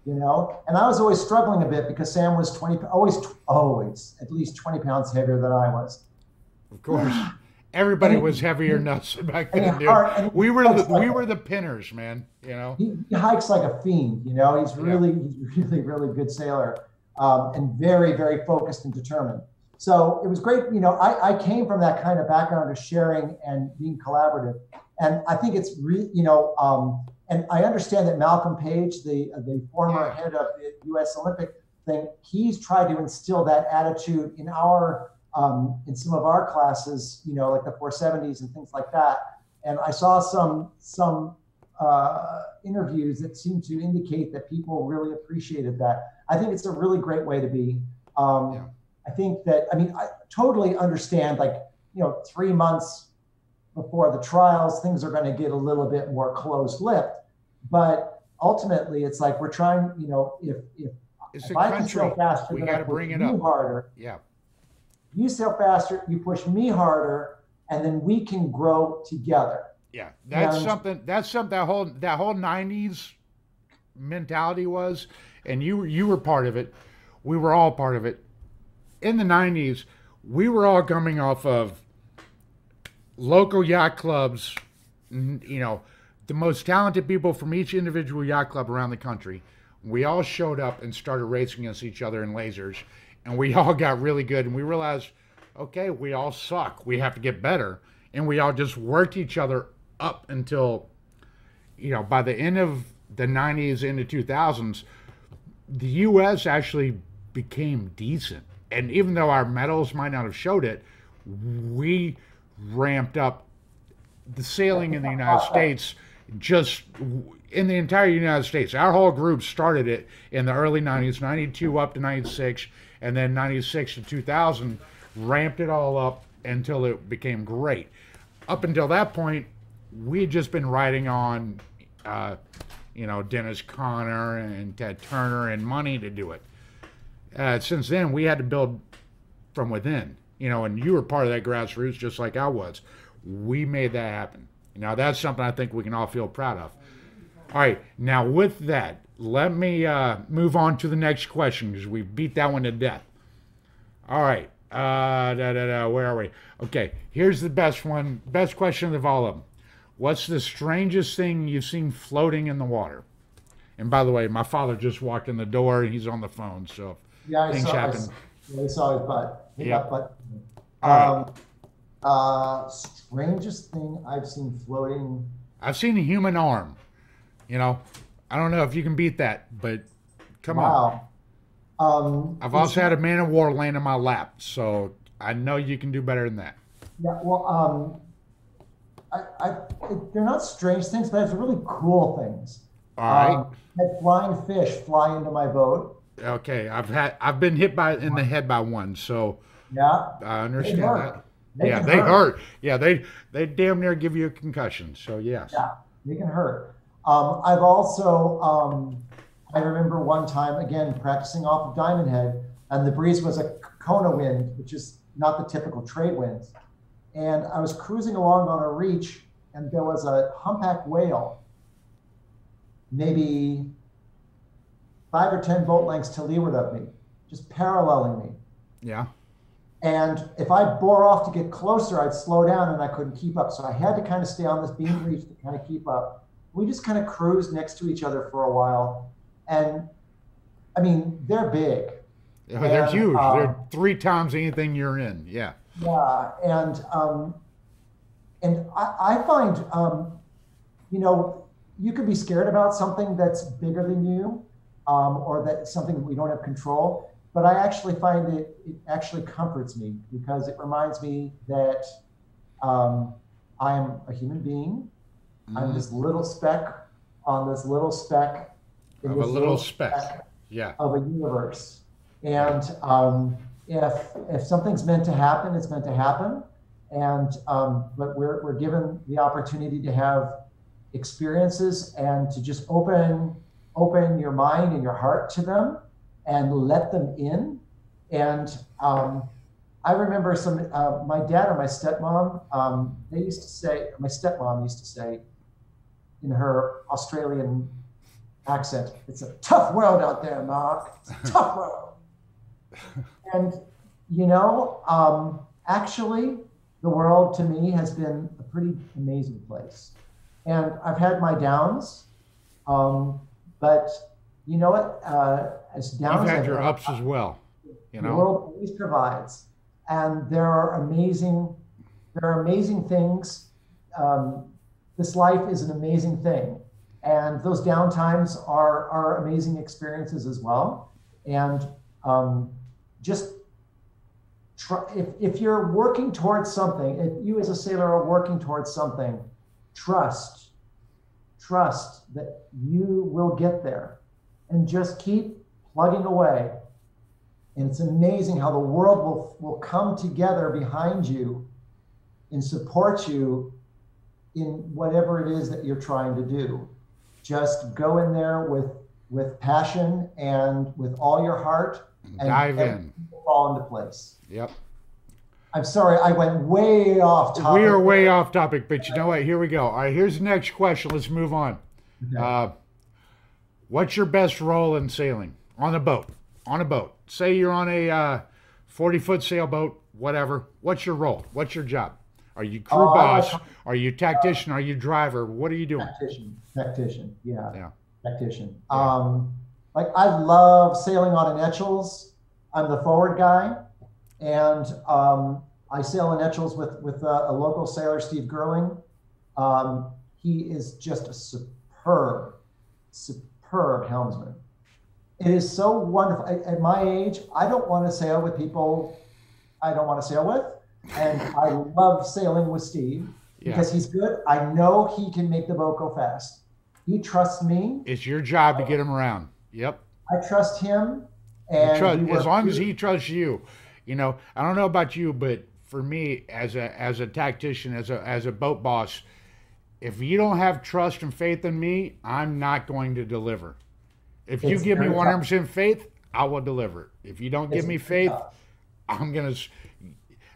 And I was always struggling a bit because Sam was always at least 20 pounds heavier than I was. Of course. Everybody was heavier than us back then, dude. We were the pinners, man. He hikes like a fiend. He's really really good sailor, and very very focused and determined. So it was great. I came from that kind of background of sharing and being collaborative, and I think it's and I understand that Malcolm Page, the former head of the U.S. Olympic thing, he's tried to instill that attitude in in some of our classes, like the 470s and things like that. And I saw some interviews that seemed to indicate that people really appreciated that. I think it's a really great way to be. I think that, I totally understand, 3 months before the trials, things are going to get a little bit more closed-lipped. But ultimately, it's like we're trying, if I can sail faster, we got to bring it up harder. Yeah. You sail faster, you push me harder, and then we can grow together. Yeah, And that's something that whole '90s mentality was, and you were part of it. We were all part of it. In the '90s, we were all coming off of local yacht clubs, you know, the most talented people from each individual yacht club around the country. We all showed up and started racing against each other in lasers, and we all got really good. And we realized, okay, we all suck. We have to get better, and we all just worked each other up until, by the end of the '90s into 2000s, the U.S. actually became decent. And even though our medals might not have showed it, we ramped up the sailing in the United States, just in the entire United States. Our whole group started it in the early '90s, '92 up to '96, and then '96 to 2000, ramped it all up until it became great. Up until that point, we had just been riding on, Dennis Conner and Ted Turner and money to do it. Since then, we had to build from within, and you were part of that grassroots just like I was. We made that happen. Now, that's something I think we can all feel proud of. All right, now with that, let me move on to the next question because we beat that one to death. All right, where are we? Okay, here's the best one, best question of all of them. What's the strangest thing you've seen floating in the water? And by the way, my father just walked in the door and he's on the phone, so yeah, things happen. I saw his butt. He got butt. All right. Strangest thing I've seen floating. I've seen a human arm. I don't know if you can beat that, but come on. Wow. I've also had a man of war land in my lap, so I know you can do better than that. Yeah, well, they're not strange things, but it's really cool things. All right. Had flying fish fly into my boat. Okay, I've been hit in the head by one, so yeah, I understand that. They hurt. Yeah, they damn near give you a concussion. So yes. Yeah, they can hurt. I've also I remember one time again practicing off of Diamond Head, and the breeze was a Kona wind, which is not the typical trade winds. And I was cruising along on a reach, and there was a humpback whale, maybe 5 or 10 boat lengths to leeward of me, just paralleling me. Yeah. And if I bore off to get closer, I'd slow down and I couldn't keep up. So I had to kind of stay on this beam reach to kind of keep up. We just kind of cruised next to each other for a while. And I mean, they're big. Yeah, they're huge. They're 3 times anything you're in. Yeah. Yeah. And I find, you could be scared about something that's bigger than you, or that's something that we don't have control. But I actually find it actually comforts me because it reminds me that I am a human being. I'm this little speck on this little speck in this little speck of a universe. And if something's meant to happen, it's meant to happen. And but we're given the opportunity to have experiences and to just open your mind and your heart to them and let them in. And I remember my dad or my stepmom, they used to say, my stepmom used to say in her Australian accent, "It's a tough world out there, Mark. It's a tough world." And, actually, the world to me has been a pretty amazing place. And I've had my downs, but you know what? As downs, you've had your ups as well. The world always provides, and there are amazing things. This life is an amazing thing, and those downtimes are amazing experiences as well. And just try, if you're working towards something, if you as a sailor are working towards something, trust that you will get there, and just keep plugging away. And it's amazing how the world will come together behind you and support you in whatever it is that you're trying to do. Just go in there with passion and with all your heart, and dive in. Fall into place. Yep. I'm sorry, I went way off We are topic way there. off topic, but you know what? Here we go. All right, here's the next question. Let's move on. Okay. Uh, what's your best role in sailing on a boat? On a boat. Say you're on a 40-foot sailboat, whatever. What's your role? What's your job? Are you crew I like boss? Are you tactician? Are you driver? What are you doing? tactician. Yeah, Yeah, tactician. yeah. Like I love sailing on an Etchells. I'm the forward guy, and I sail on Etchells with a local sailor, Steve Gerling. He is just a superb helmsman. It is so wonderful. At my age, I don't want to sail with people I don't want to sail with. And I love sailing with Steve Yeah. because he's good. I know he can make the boat go fast. He trusts me. It's your job to get him around. Yep. I trust him. You And we trust as work. long as he trusts you. You know, I don't know about you, but for me, as a tactician, as a boat boss, if you don't have trust and faith in me, I'm not going to deliver. If you It's give me very tough. 100% faith, I will deliver. If you don't give It's me very faith, tough. I'm gonna.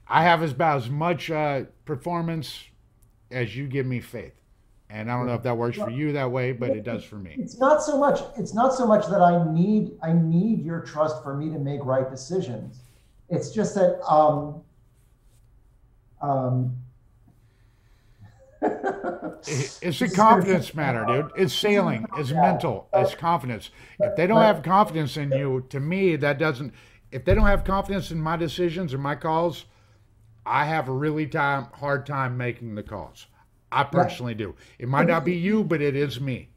I have about as much performance as you give me faith, and I don't know if that works for you that way, but it does for me. It's not so much. It's not so much that I need your trust for me to make right decisions. It's just that um, It's a this is gonna confidence matter, dude. It's sailing. It's yeah. mental. It's confidence. If they don't But have confidence in you, to me, that doesn't. If they don't have confidence in my decisions or my calls, I have a really hard time making the calls. I yeah, personally do. It might not be you, but it is me.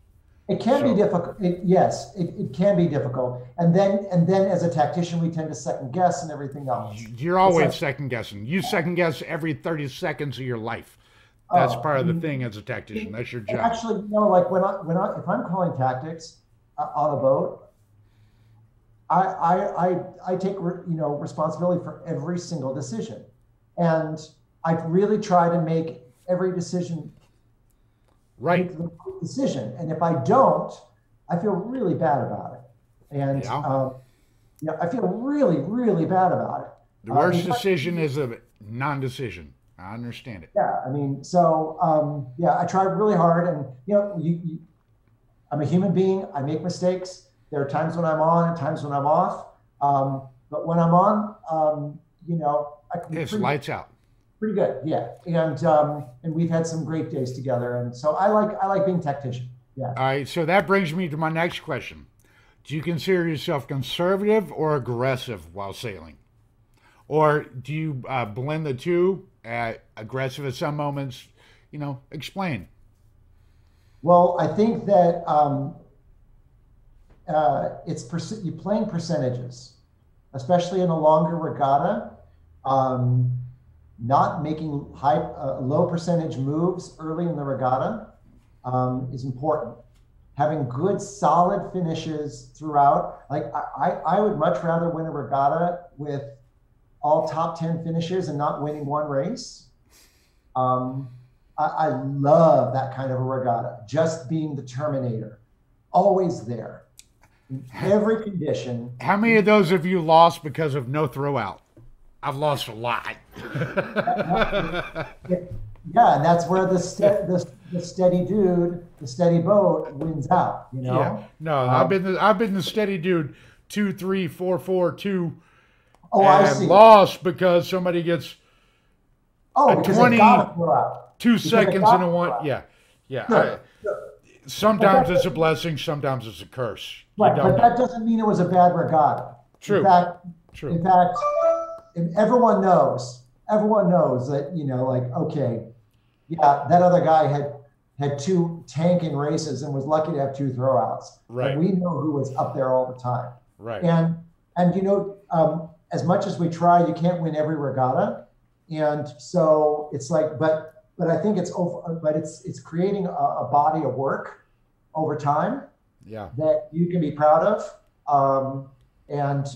it can be So difficult. Yes, it can be difficult. And then as a tactician, we tend to second guess and everything else. you're It's always like, second guessing. You second guess every 30 seconds of your life. That's oh, part I of the mean, thing as a tactician. That's your and job. actually, like if I'm calling tactics on a boat, I take responsibility for every single decision, and I really try to make every decision Right. make the right decision. And if I don't, I feel really bad about it. And Yeah. I feel really, really bad about it. The worst Because decision is a non decision. I understand it. yeah, I mean, so I try really hard, and I'm a human being. I make mistakes. There are times when I'm on and times when I'm off. But when I'm on, I can be It's pretty lights out. pretty good. Yeah, and we've had some great days together, and so I like being tactician. Yeah. All right, so that brings me to my next question. Do you consider yourself conservative or aggressive while sailing? Or do you blend the two, aggressive at some moments? Explain. Well, I think that you're playing percentages, especially in a longer regatta. Um, Not making low percentage moves early in the regatta is important. Having good, solid finishes throughout. Like I would much rather win a regatta with all top 10 finishes and not winning one race. Um, I love that kind of a regatta, just being the Terminator, always there in every condition. How many of those have you lost because of no throw out? I've lost a lot. Yeah, and that's where the steady dude, the steady boat wins out. Yeah. No, Um, I've been the steady dude, 2, 3, 4, 4, 2, oh, I and see. lost because somebody gets Oh, a because it got to 22 throw out. Because it seconds got in a to throw one. out. Yeah. Yeah. Sure, sure. But Sometimes that it's a doesn't, blessing, sometimes it's a curse. You right, don't but know. that doesn't mean it was a bad regatta. In True. fact, True. in fact, and everyone knows that, like, okay, yeah, that other guy had two tanking races and was lucky to have two throwouts. But Right. we know who was up there all the time. Right. And as much as we try, you can't win every regatta. And so it's like, but I think it's over, but it's creating a body of work over time Yeah. that you can be proud of. And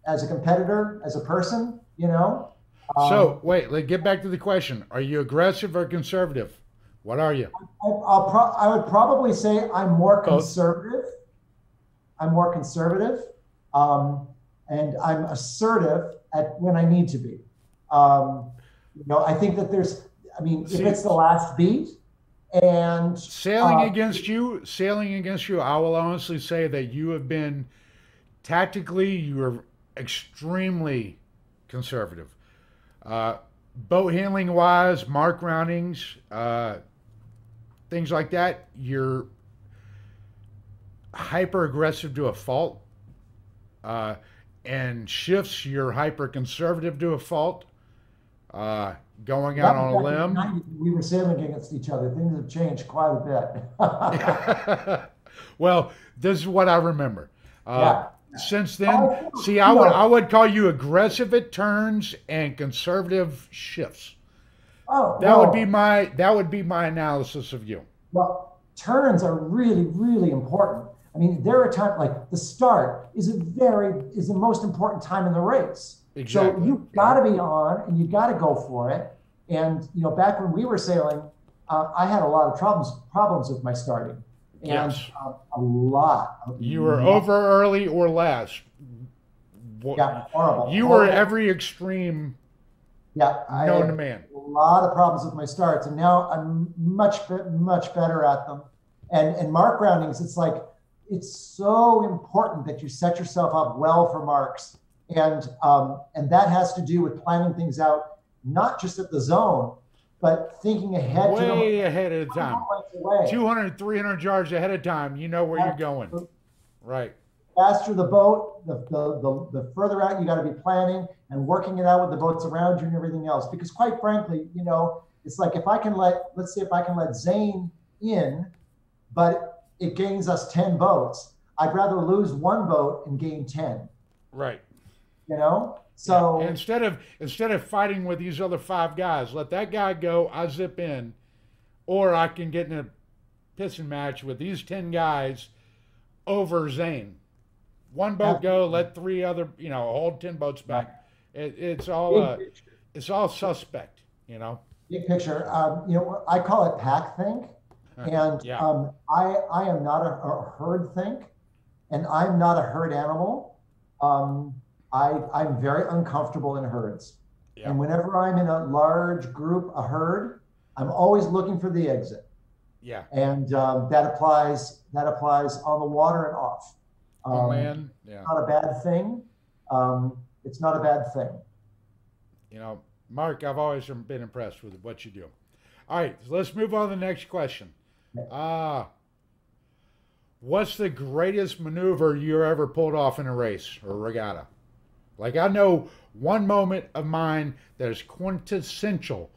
as a competitor, as a person, um, So wait, let's get back to the question. Are you aggressive or conservative? What are you? I would probably say I'm more Both. conservative. I'm more conservative, and I'm assertive at when I need to be. I think that I mean, if See, it's the last beat and sailing against you, I will honestly say that you have been tactically, you are extremely conservative. Uh, Boat handling wise, mark roundings, things like that, you're hyper aggressive to a fault. Uh, and shifts, you're hyper conservative to a fault. Uh, Going out that was on a back in the limb. 90s, we were sailing against each other. Things have changed quite a bit. Well, this is what I remember. Uh, Yeah. since then, Oh, see, you I know, would call you aggressive at turns and conservative shifts. oh, well, That would be my analysis of you. well, turns are really, really important. I mean, there are times like the start is the most important time in the race. So Exactly. you've got Yeah. to be on and you got to go for it. And back when we were sailing, I had a lot of problems with my starting, and Yes. a You were lot, over early or last. yeah, horrible, You were horrible. every extreme Yeah, I known to had man. a lot of problems with my starts, and now I'm much better at them. And mark roundings, it's so important that you set yourself up well for marks, and that has to do with planning things out, not just at the zone, but thinking ahead to them Way ahead of time. away. 200, 300 yards ahead of time. You know where you're going. Right. Faster the boat, the further out you got to be planning and working it out with the boats around you and everything else. Because quite frankly, it's like if I can let's say if I can let Zane in, but it gains us 10 boats, I'd rather lose one boat and gain 10, Right. you know? Yeah. And So instead of fighting with these other five guys, let that guy go. I zip in, or I can get in a pissing match with these 10 guys over Zane. One boat go, let three other, hold 10 boats right. back. Big picture. It's all suspect. You know. Big picture. I call it pack think, and Yeah. I am not a herd think, and I'm not a herd animal. Um, I'm very uncomfortable in herds. Yeah. And whenever I'm in a large group, a herd, I'm always looking for the exit. Yeah. And that applies on the water and off. On Um, land. Yeah. Not a bad thing. It's not a bad thing. Mark, I've always been impressed with what you do. All right, so let's move on to the next question. Uh, what's the greatest maneuver you ever pulled off in a race or regatta? Like, I know one moment of mine that is quintessential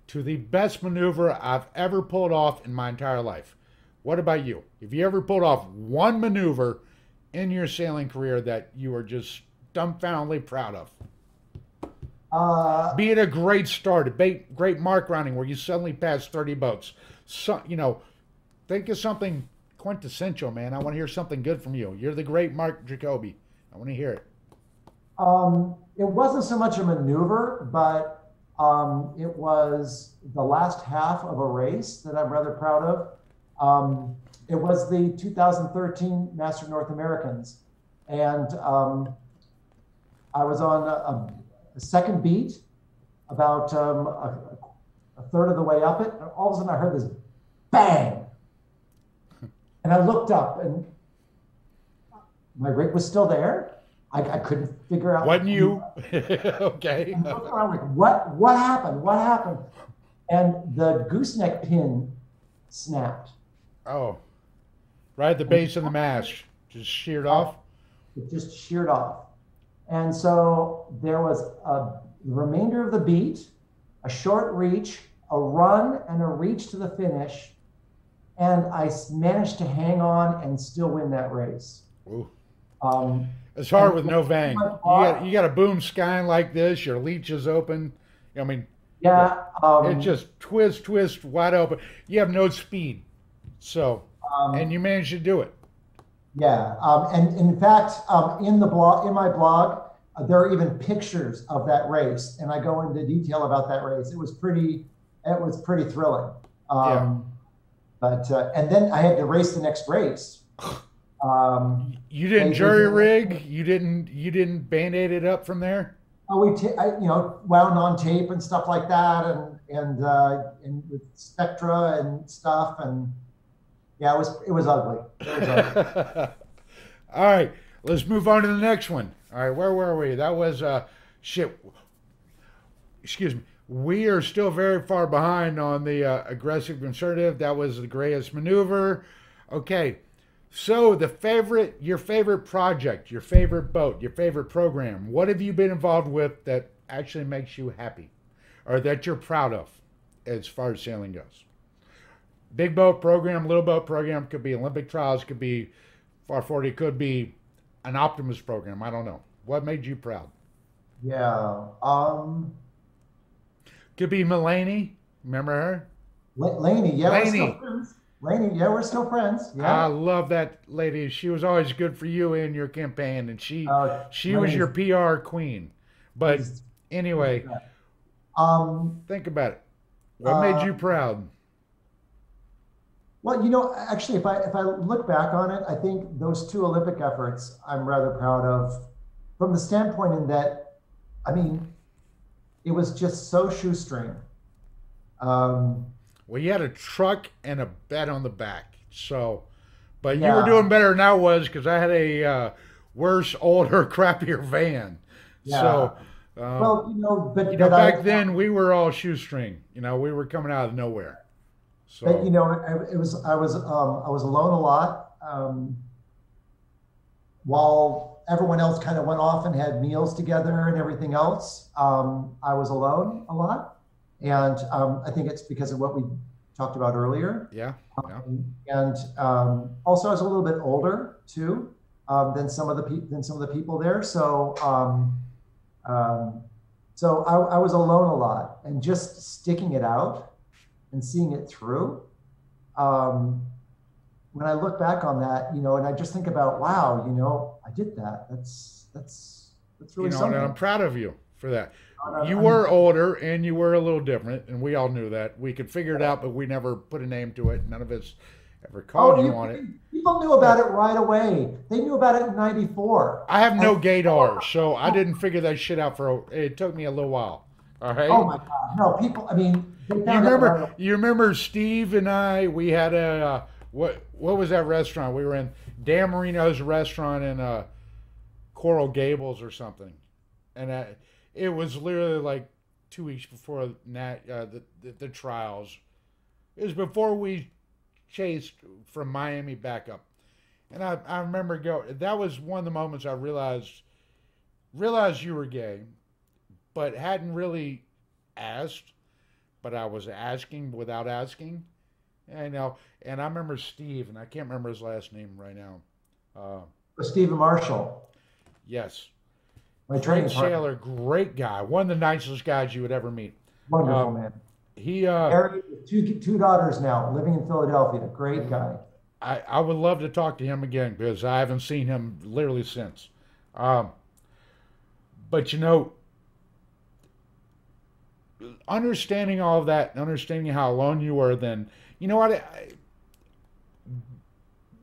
to the best maneuver I've ever pulled off in my entire life. What about you? Have you ever pulled off one maneuver in your sailing career that you are just dumbfoundedly proud of? Uh, Be it a great start, great mark rounding where you suddenly pass 30 boats. So, think of something quintessential, man. I want to hear something good from you. You're the great Marc Jacobi. I want to hear it. it wasn't so much a maneuver, but it was the last half of a race that I'm rather proud of. It was the 2013 Master North Americans, and I was on a second beat, about a third of the way up it, and all of a sudden I heard this bang, and I looked up, and my rig was still there. I couldn't figure out. Wasn't you? Okay. I'm looking around like, what happened? What happened? And the gooseneck pin snapped. Oh, right at the base of the mast, just sheared off. It just sheared off. And so there was the remainder of the beat, a short reach, a run, and a reach to the finish. And I managed to hang on and still win that race. Ooh. Um, It's hard and with no vang. You got a boom skying like this. Your leech is open. I mean, yeah. it just twist, wide open. You have no speed, so and you managed to do it. Yeah. And in fact, in my blog, there are even pictures of that race, and I go into detail about that race. It was pretty thrilling. Yeah. But and then I had to race the next race. You didn't jury rig. You didn't band-aid it up from there. you know, wound on tape and stuff like that, and with Spectra and stuff, and yeah, it was ugly. It was ugly. All right, let's move on to the next one. All right, where were we? That was shit. Excuse me. We are still very far behind on the aggressive conservative. That was the greatest maneuver. Okay, so your favorite project, your favorite boat, your favorite program. What have you been involved with that actually makes you happy, or that you're proud of, as far as sailing goes? Big boat program, little boat program, could be Olympic trials, could be far forward, it could be an Optimus program. I don't know. What made you proud? Yeah. Could be Mulaney. Remember her? Laney, yeah, we're still Laney. friends. Laney, yeah, we're still friends. I Yeah. love that lady. She was always good for you and your campaign, and she was your Laney's, PR queen. But she's, she's the anyway, best. Um, think about it. What made uh, you proud? well, you know, actually, if I look back on it, I think those two Olympic efforts I'm rather proud of, from the standpoint in that, I mean, it was just so shoestring. Um, Well, you had a truck and a bed on the back. So, but you were yeah, doing better than I was because I had a worse, older, crappier van. yeah. So, Well, you know, back then we were all shoestring. We were coming out of nowhere. you So, know, I was alone a lot. While everyone else kind of went off and had meals together and everything else, I was alone a lot. And I think it's because of what we talked about earlier. yeah, yeah. And also, I was a little bit older too than some of the people there. Um, I was alone a lot, and just sticking it out and seeing it through. Um, when I look back on that, you know, and I just think about, wow, you know, I did that. That's really And something. I'm proud of you for that. You I'm, were older and you were a little different, and we all knew that. We could figure it out, but we never put a name to it. None of us ever called oh, you on it. people knew about it right away. They knew about it in '94. I have And no gaydar, so I didn't figure that shit out it took me a little while. All oh right. my God, no, people. I mean, they You found out right remember? away. You remember Steve and I? We had a what was that restaurant? We were in Dan Marino's restaurant in Coral Gables or something, and it was literally like 2 weeks before the trials. It was before we chased from Miami back up, and I remember that was one of the moments I realized you were gay, but hadn't really asked, but I was asking without asking. I know, and I remember Steve, and I can't remember his last name right now. Uh, Stephen Marshall, yes, my great training partner, sailor, great guy, one of the nicest guys you would ever meet. wonderful Um, man. he, Married with two daughters now, living in Philadelphia. Great guy. I would love to talk to him again because I haven't seen him literally since. Um, but understanding all of that, and understanding how alone you were, then you know what?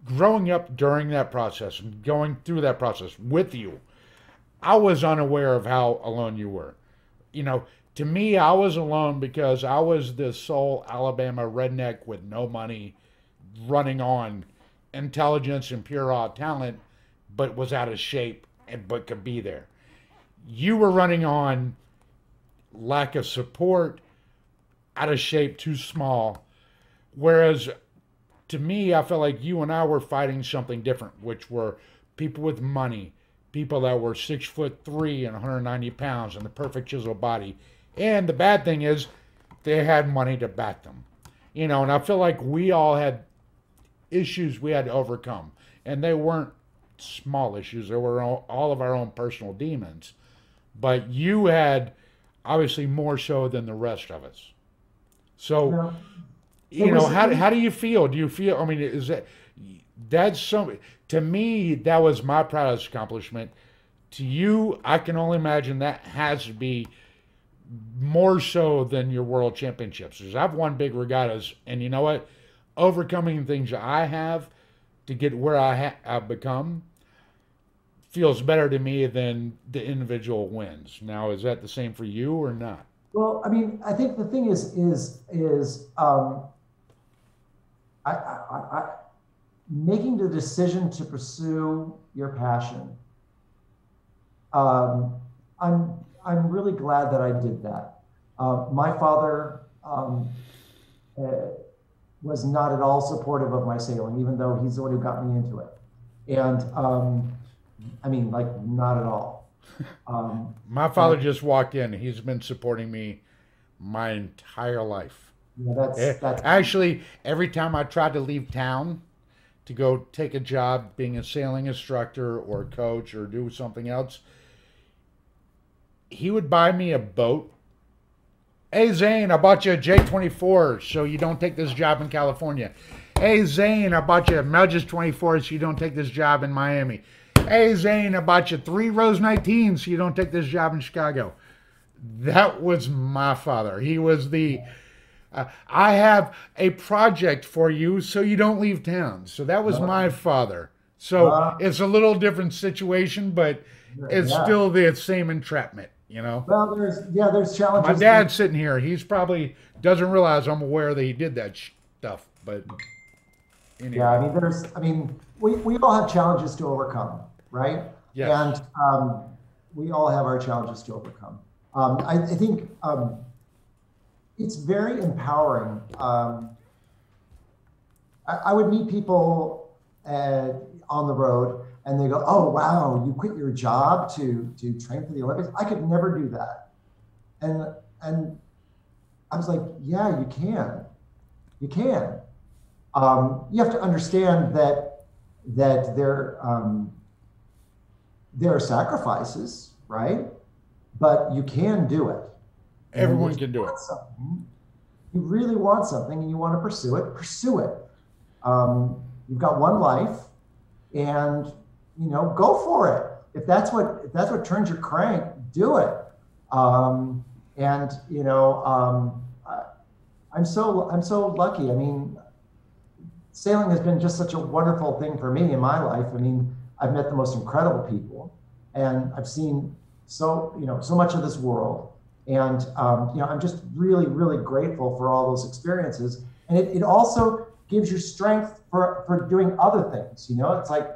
Growing up during that process and going through that process with you, I was unaware of how alone you were. You know, to me, I was alone because I was the sole Alabama redneck with no money, running on intelligence and pure raw talent, but was out of shape and but could be there. You were running on lack of support, out of shape, too small. Whereas to me, I felt like you and I were fighting something different, which were people with money, people that were 6'3" and 190 pounds and the perfect chisel body. And the bad thing is, they had money to back them. And I feel like we all had issues we had to overcome. And they weren't small issues, they were all of our own personal demons. But you had obviously more so than the rest of us. You So, know, it was how do you feel? Do you feel, I mean, that's some, to me, that was my proudest accomplishment. To you, I can only imagine that has to be more so than your world championships. Because I've won big regattas, and you know what? Overcoming things I have to get where I've become feels better to me than the individual wins. Now, is that the same for you or not? Well, I mean, I think the thing is I making the decision to pursue your passion. Um, I'm really glad that I did that. My father uh, was not at all supportive of my sailing, even though he's the one who got me into it. And I mean, like, not at all. My And father just walked in. He's been supporting me my entire life. you know, that's Actually, every time I tried to leave town to go take a job being a sailing instructor or coach or do something else, he would buy me a boat. Hey Zane, I bought you a J24 so you don't take this job in California. Hey Zane, I bought you a Melges 24 so you don't take this job in Miami. Hey Zane, I bought you 3 Rose 19 so you don't take this job in Chicago. That was my father. He was the I have a project for you so you don't leave town. So that was my father. So uh, it's a little different situation, but it's yeah. still the same entrapment, you know? Well, there's My challenges. dad's sitting here. He's probably doesn't realize I'm aware that he did that stuff. But Yeah, anyway, I mean, we all have challenges to overcome, right? yes. And we all have our challenges to overcome. I think it's very empowering. I would meet people on the road, and they go, "Oh, wow, you quit your job to train for the Olympics." I could never do that, and and I was like, "Yeah, you can." You have to understand that there are sacrifices, right? But you can do it. And Everyone if you can do it. want something, you really want something, and you want to pursue it. You've got one life, and go for it. If that's what turns your crank, do it. And I'm so lucky. I mean, sailing has been just such a wonderful thing for me in my life. I mean, I've met the most incredible people, and I've seen so much of this world. And I'm just really, really grateful for all those experiences. And it also gives you strength for doing other things. It's like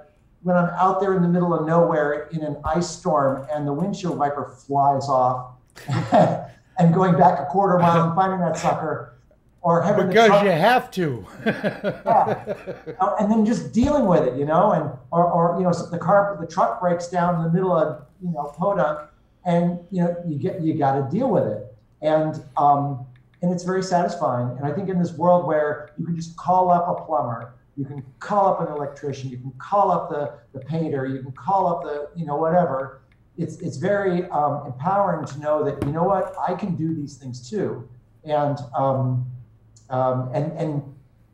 when I'm out there in the middle of nowhere in an ice storm and the windshield wiper flies off, and going back a quarter mile and finding that sucker, or having the Because truck, you have to. yeah, and then just dealing with it, and so the truck breaks down in the middle of Podunk, and you got to deal with it, and it's very satisfying. And I think in this world where you can just call up a plumber, you can call up an electrician, you can call up the painter, you can call up the whatever. It's very empowering to know that what, I can do these things too, and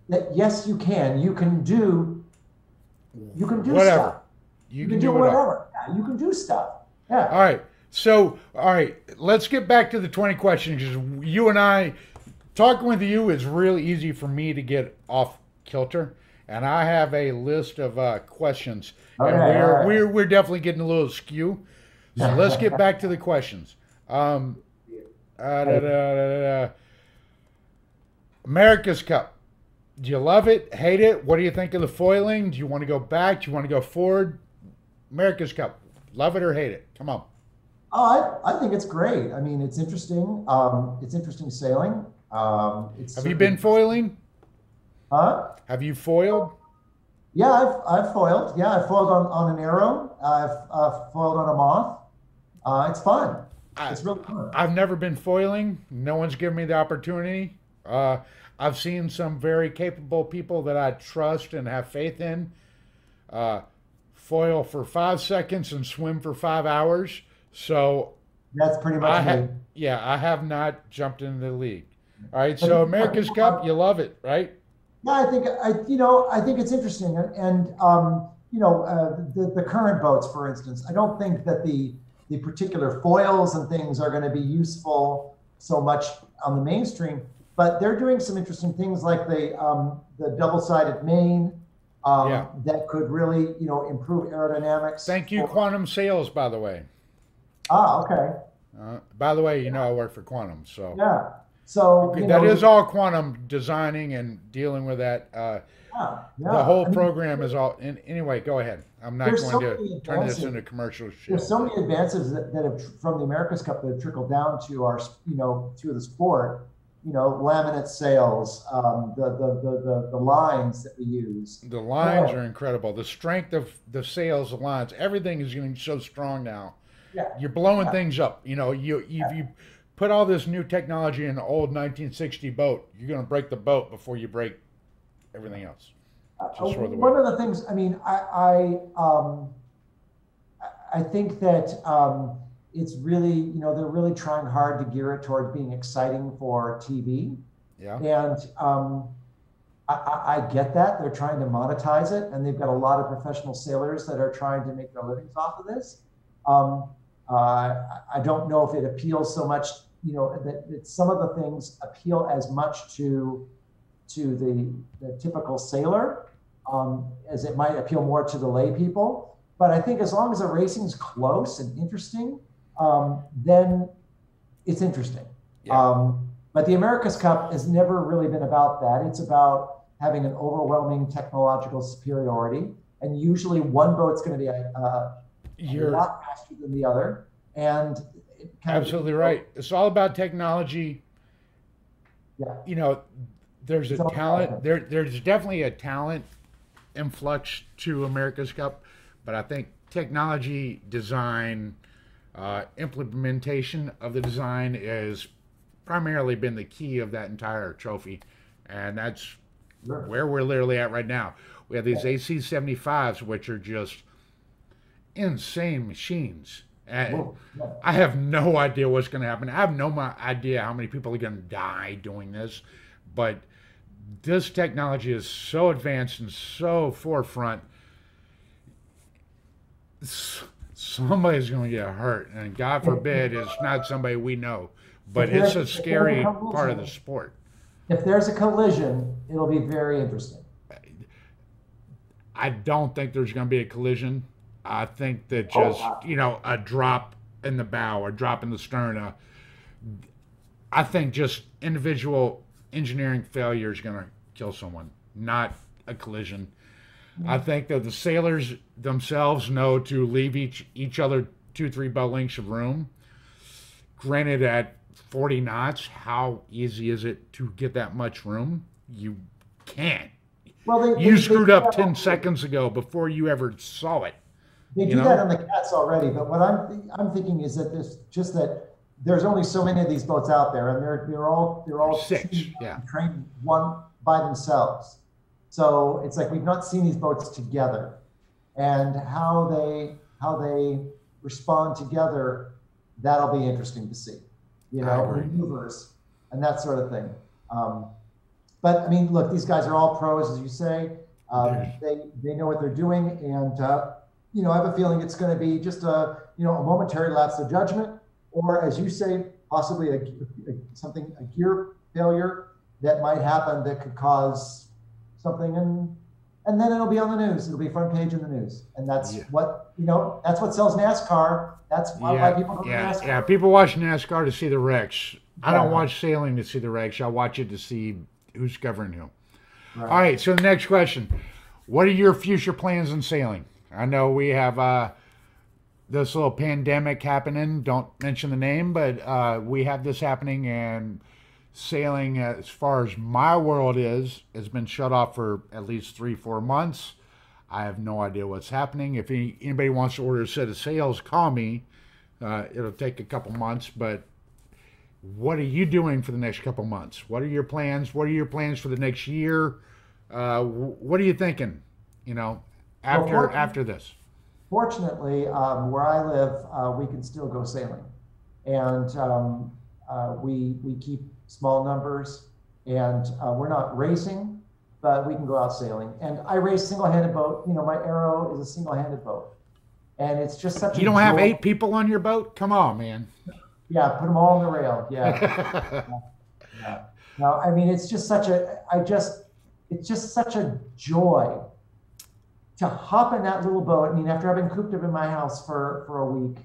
that yes, you can do Whatever. stuff. You You can can do do it all. whatever. Yeah, you can do stuff. All Yeah. right. So, all right, let's get back to the 20 questions. You and I, talking with you is really easy for me to get off kilter. And I have a list of questions. Okay. And All right. we're definitely getting a little skew. So let's get back to the questions. Da, da, da. America's Cup. Do you love it? Hate it? What do you think of the foiling? Do you want to go back? Do you want to go forward? America's Cup. Love it or hate it? Come on. Oh, I think it's great. I mean, it's interesting. It's interesting sailing. It's Have you been foiling? Huh? Have you foiled? Yeah, I've foiled. Yeah, I've foiled on an arrow. I've foiled on a moth. It's fun. It's really fun. I've never been foiling. No one's given me the opportunity. I've seen some very capable people that I trust and have faith in foil for 5 seconds and swim for 5 hours. So That's pretty much me. I have not jumped into the league. All right, so America's Cup, you love it, right? Yeah, I think it's interesting, and the current boats, for instance, I don't think that the particular foils and things are going to be useful so much on the mainstream, but they're doing some interesting things like the double-sided main. Yeah. that could really, improve aerodynamics. Thank you, Quantum Sales, by the way. Okay. By the way, I work for Quantum, so Yeah. So, that is all quantum designing and dealing with that. yeah, The yeah. whole I mean, program is all. Anyway, go ahead. I'm not there's going so to many turn this advances. into commercial There's shit. so many advances that have from the America's Cup that have trickled down to our, to the sport. Laminate sales, the lines that we use. The lines are incredible. The strength of the sales, the lines, everything is getting so strong now. Yeah, You're blowing yeah, things up. You put all this new technology in an old 1960 boat, you're going to break the boat before you break everything else. Just for the way. one of the things, I mean, I think that it's really, they're really trying hard to gear it towards being exciting for TV. Yeah. And I get that. They're trying to monetize it, and they've got a lot of professional sailors that are trying to make their livings off of this. I don't know if it appeals so much, that some of the things appeal as much to the typical sailor as it might appeal more to the lay people. But I think as long as the racing's close and interesting, then it's interesting. Yeah. But the America's Cup has never really been about that. It's about having an overwhelming technological superiority. And usually one boat's going to be a lot faster than the other. And absolutely right. It's all about technology. Yeah. There's a talent. There's definitely a talent influx to America's Cup, but I think technology, design, implementation of the design has primarily been the key of that entire trophy, and that's where we're literally at right now. We have these AC-75s, which are just insane machines. And I have no idea what's going to happen. I have no idea how many people are going to die doing this, but this technology is so advanced and so forefront. Somebody's going to get hurt, and God forbid it's not somebody we know, but it's a scary part of the sport. If there's a collision, it'll be very interesting. I don't think there's going to be a collision. I think that just, a drop in the bow or drop in the stern. I think just individual engineering failure is going to kill someone, not a collision. I think that the sailors themselves know to leave each other 2-3 boat lengths of room. Granted, at 40 knots, how easy is it to get that much room? You can't. Well, you screwed up 10 seconds ago before you ever saw it. They do that on the cats already, but what I'm thinking is that there's only so many of these boats out there, and they're all six, trained one by themselves. So it's like we've not seen these boats together, and how they respond together. That'll be interesting to see, maneuvers and that sort of thing. But I mean, look, these guys are all pros, as you say. They know what they're doing, and I have a feeling it's going to be just a momentary lapse of judgment, or as you say, possibly a gear failure that might happen that could cause something, and then it'll be on the news. It'll be front page in the news, and that's what that's what sells NASCAR. That's why people go to NASCAR. Yeah, people watch NASCAR to see the wrecks. I don't watch sailing to see the wrecks. I watch it to see who's covering who. Right. All right, so the next question. What are your future plans in sailing? I know we have this little pandemic happening. Don't mention the name, but we have this happening, and sailing, as far as my world has been shut off for at least 3-4 months. I have no idea what's happening. If anybody wants to order a set of sails, call me. It'll take a couple months, but what are you doing for the next couple months? What are your plans? What are your plans for the next year? What are you thinking, after this? Fortunately, where I live, we can still go sailing. And we keep small numbers, and we're not racing, but we can go out sailing. And I race single-handed boat. My Arrow is a single-handed boat. And it's just such a You don't have 8 people on your boat? Come on, man. Yeah, put them all on the rail. Yeah. No, I mean, it's just such a joy to hop in that little boat. I mean, after I've been cooped up in my house for a week,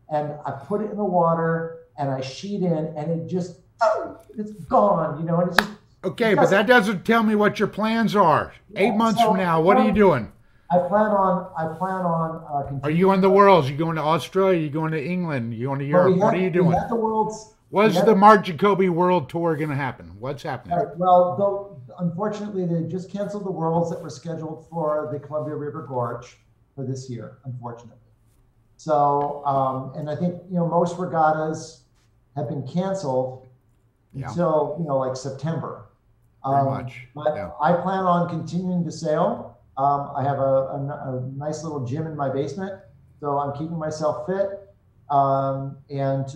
and I put it in the water and I sheet in, and it just, oh, it's gone, and it's just. Okay, but that doesn't tell me what your plans are. Yeah, 8 months so from now, what are you doing? I plan on Are you in the worlds? You going to Australia? You going to England? You going to Europe? What are you doing? We had the world's. When's the Marc Jacobi World Tour going to happen? What's happening? Right, well, though, unfortunately, they just canceled the worlds that were scheduled for the Columbia River Gorge for this year, unfortunately. So, and I think, most regattas have been canceled until, like September. Very much. But I plan on continuing to sail. I have a nice little gym in my basement, so I'm keeping myself fit. And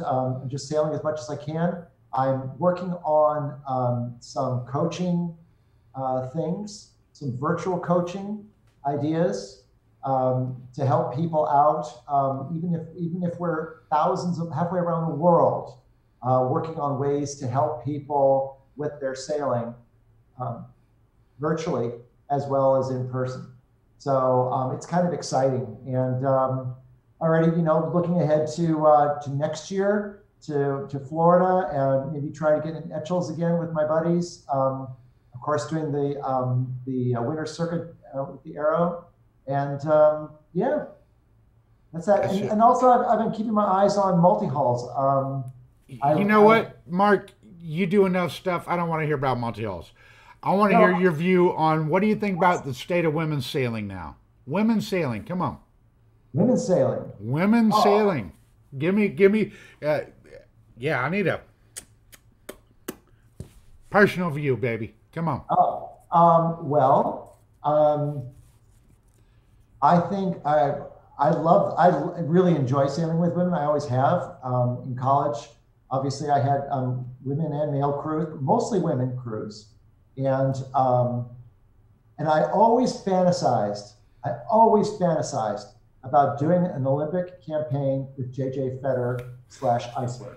just sailing as much as I can. I'm working on some coaching things, some virtual coaching ideas to help people out, even if we're halfway around the world, working on ways to help people with their sailing virtually as well as in person. So it's kind of exciting, and already, looking ahead to next year to Florida, and maybe try to get in Etchells again with my buddies. Of course, doing the winter circuit with the Arrow, and yeah, that's that. And also, I've been keeping my eyes on multi-hulls. You know what, Mark? You do enough stuff. I don't want to hear about multi-hulls. I want to hear your view on what do you think about the state of women's sailing now? Women's sailing, come on. Women's sailing. Women's sailing. Give me. Yeah, I need a personal view, baby. Come on. I think I really enjoy sailing with women. I always have. In college, obviously, I had women and male crews, mostly women crews, and I always fantasized. About doing an Olympic campaign with J.J. Federer /Eisler.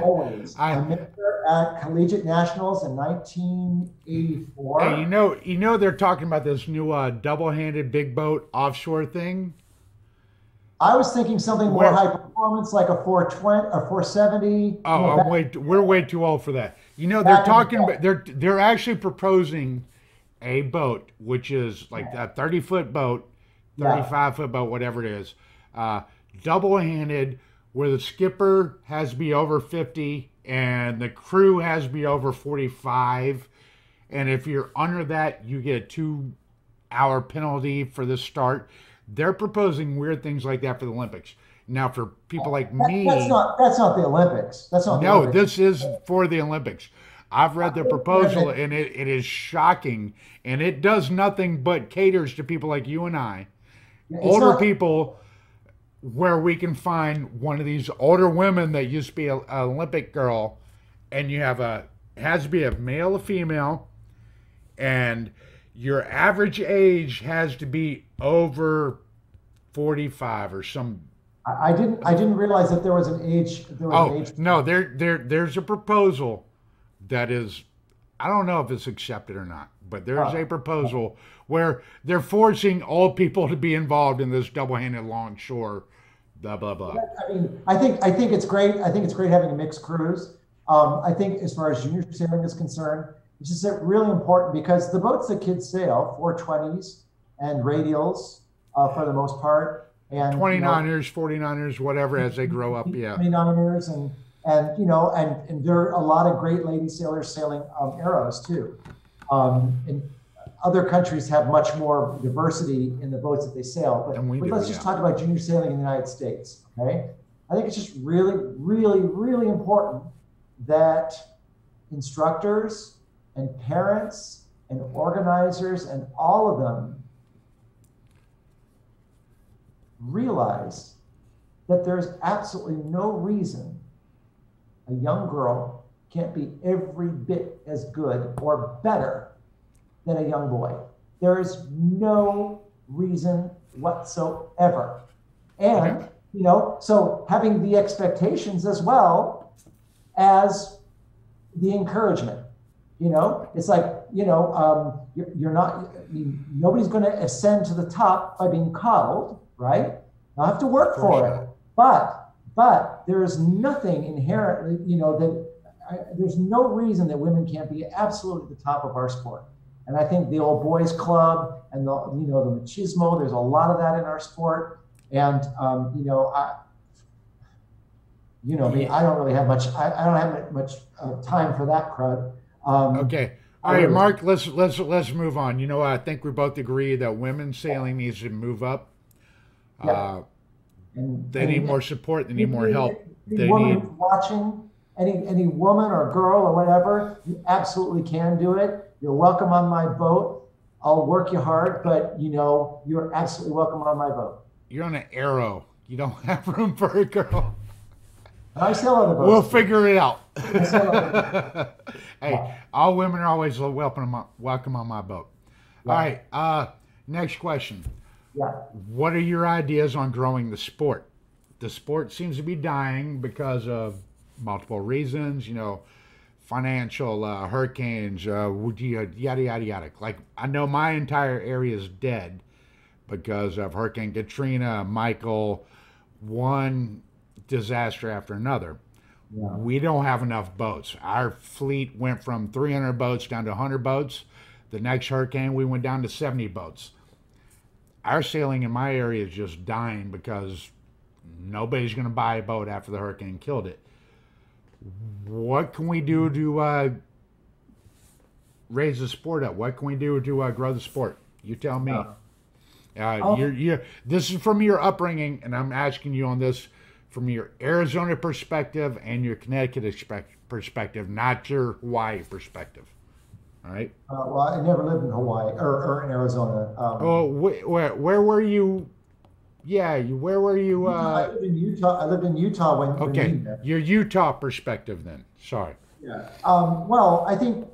Always. I met her at Collegiate Nationals in 1984. Hey, you know they're talking about this new double-handed big boat offshore thing. I was thinking something more high performance, like a 420 or 470. Oh, we're way too old for that. They're talking about they're actually proposing a boat, which is like a 30-foot boat. 35-foot boat, whatever it is, double-handed, where the skipper has to be over 50 and the crew has to be over 45. And if you're under that, you get a 2-hour penalty for the start. They're proposing weird things like that for the Olympics. Now, for people like me, that's not the Olympics. That's not. No, this is for the Olympics. I've read the proposal, and it is shocking, and it does nothing but caters to people like you and I. Older people, where we can find one of these older women that used to be an Olympic girl, and you have has to be a male or female, and your average age has to be over 45 or some. I didn't realize that there was an age. No, there's a proposal that is, I don't know if it's accepted or not, but there's a proposal where they're forcing old people to be involved in this double-handed longshore, blah blah blah. I think it's great. I think it's great having a mixed cruise. I think as far as junior sailing is concerned, it's just really important because the boats that kids sail, 420s and radials for the most part, and 29ers, 49ers, whatever, as they grow up, 29ers and there are a lot of great lady sailors sailing Arrows too. And other countries have much more diversity in the boats that they sail. But let's just talk about junior sailing in the United States. Okay, I think it's just really, really, really important that instructors and parents and organizers and all of them realize that there's absolutely no reason a young girl can't be every bit as good or better than a young boy. There is no reason whatsoever. And, so having the expectations as well as the encouragement, it's like, you're not. I mean, nobody's going to ascend to the top by being coddled, right? You'll have to work for it. But there is nothing inherently, there's no reason that women can't be absolutely at the top of our sport. And I think the old boys club and the machismo, there's a lot of that in our sport. And me, I don't really have much. I don't have much time for that crud. Okay. All right, Mark. Let's move on. I think we both agree that women's sailing needs to move up. Yeah. They need more support. They need more help. Any woman who's watching, any woman or girl or whatever, you absolutely can do it. You're welcome on my boat. I'll work you hard, but you're absolutely welcome on my boat. You're on an Arrow. You don't have room for a girl. I sail other boats. We'll figure it out. Hey, Yeah. all women are always welcome on my boat. Yeah. All right. Next question. Yeah. What are your ideas on growing the sport? The sport seems to be dying because of multiple reasons, financial, hurricanes, yada, yada, yada. Like, I know my entire area is dead because of Hurricane Katrina, Michael, one disaster after another. Yeah. We don't have enough boats. Our fleet went from 300 boats down to 100 boats. The next hurricane, we went down to 70 boats. Our sailing in my area is just dying because nobody's going to buy a boat after the hurricane killed it. What can we do to raise the sport up? What can we do to grow the sport? You tell me. This is from your upbringing, and I'm asking you on this from your Arizona perspective and your Connecticut perspective, not your Hawaii perspective. All right. Well, I never lived in Hawaii or in Arizona. Where were you? Yeah, where were you? I lived in Utah. I lived in Utah when. Okay, your Utah perspective then. Sorry. Yeah. Well, I think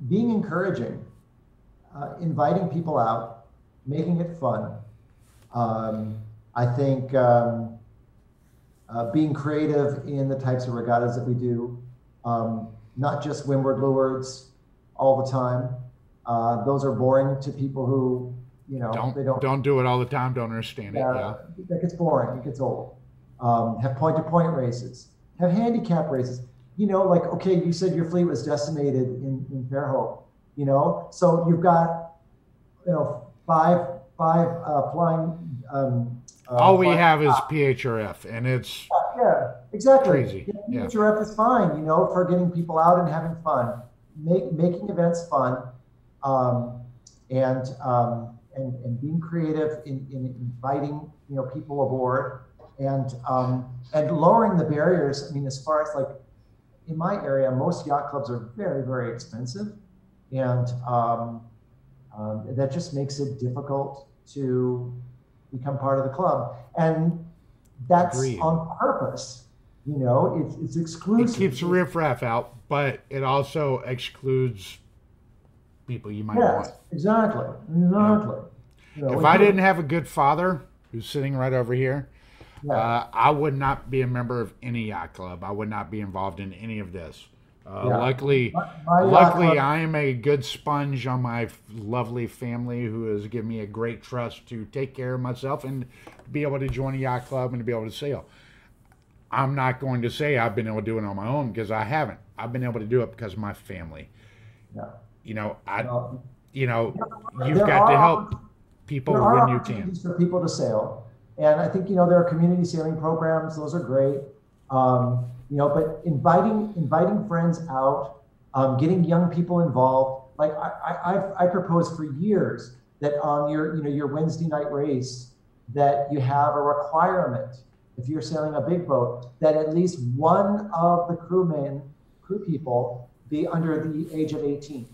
being encouraging, inviting people out, making it fun. I think being creative in the types of regattas that we do, not just windward lewards all the time. Those are boring to people who, they don't do it all the time. Don't understand it. Yeah, that gets boring. It gets old. Have point-to-point races. Have handicap races. Okay, you said your fleet was decimated in Fairhope. So you've got, five flying. All we have is PHRF, and it's exactly crazy. PHRF is fine, for getting people out and having fun, making events fun. And being creative in inviting people aboard and lowering the barriers. I mean, as far as like in my area, most yacht clubs are very, very expensive, and that just makes it difficult to become part of the club. And that's Agreed. On purpose. It's exclusive. It keeps riffraff out, but it also excludes people you might want. Exactly. If I didn't have a good father who's sitting right over here, I would not be a member of any yacht club. I would not be involved in any of this. Luckily, I am a good sponge on my lovely family who has given me a great trust to take care of myself and be able to join a yacht club and to be able to sail. I'm not going to say I've been able to do it on my own because I haven't. I've been able to do it because of my family. Yeah. You've got to help people when you can. For people to sail, and I think there are community sailing programs; those are great. But inviting friends out, getting young people involved. Like I proposed for years that on your Wednesday night race that you have a requirement if you're sailing a big boat that at least one of the crew people be under the age of 18.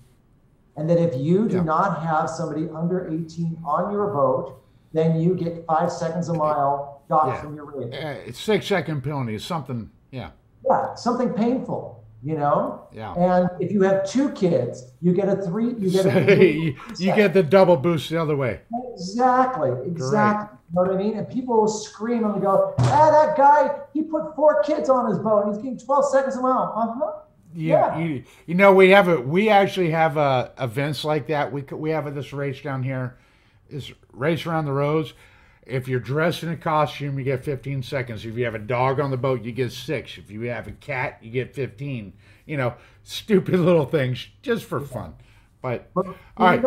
And that if you do not have somebody under 18 on your boat, then you get 5 seconds a mile docked from your race. It's 6-second penalty, something, Yeah, something painful, you know? Yeah. And if you have two kids, you get a three, you get So a you get the double boost the other way. exactly, Great. exactly. You know what I mean? And people will scream and go, ah, that guy, he put four kids on his boat and he's getting 12 seconds a mile. Uh-huh. Yeah, Yeah. we actually have events like that. We have this race down here, is race around the roads. If you're dressed in a costume, you get 15 seconds. If you have a dog on the boat, you get 6. If you have a cat, you get 15. Stupid little things just for fun. But But all right,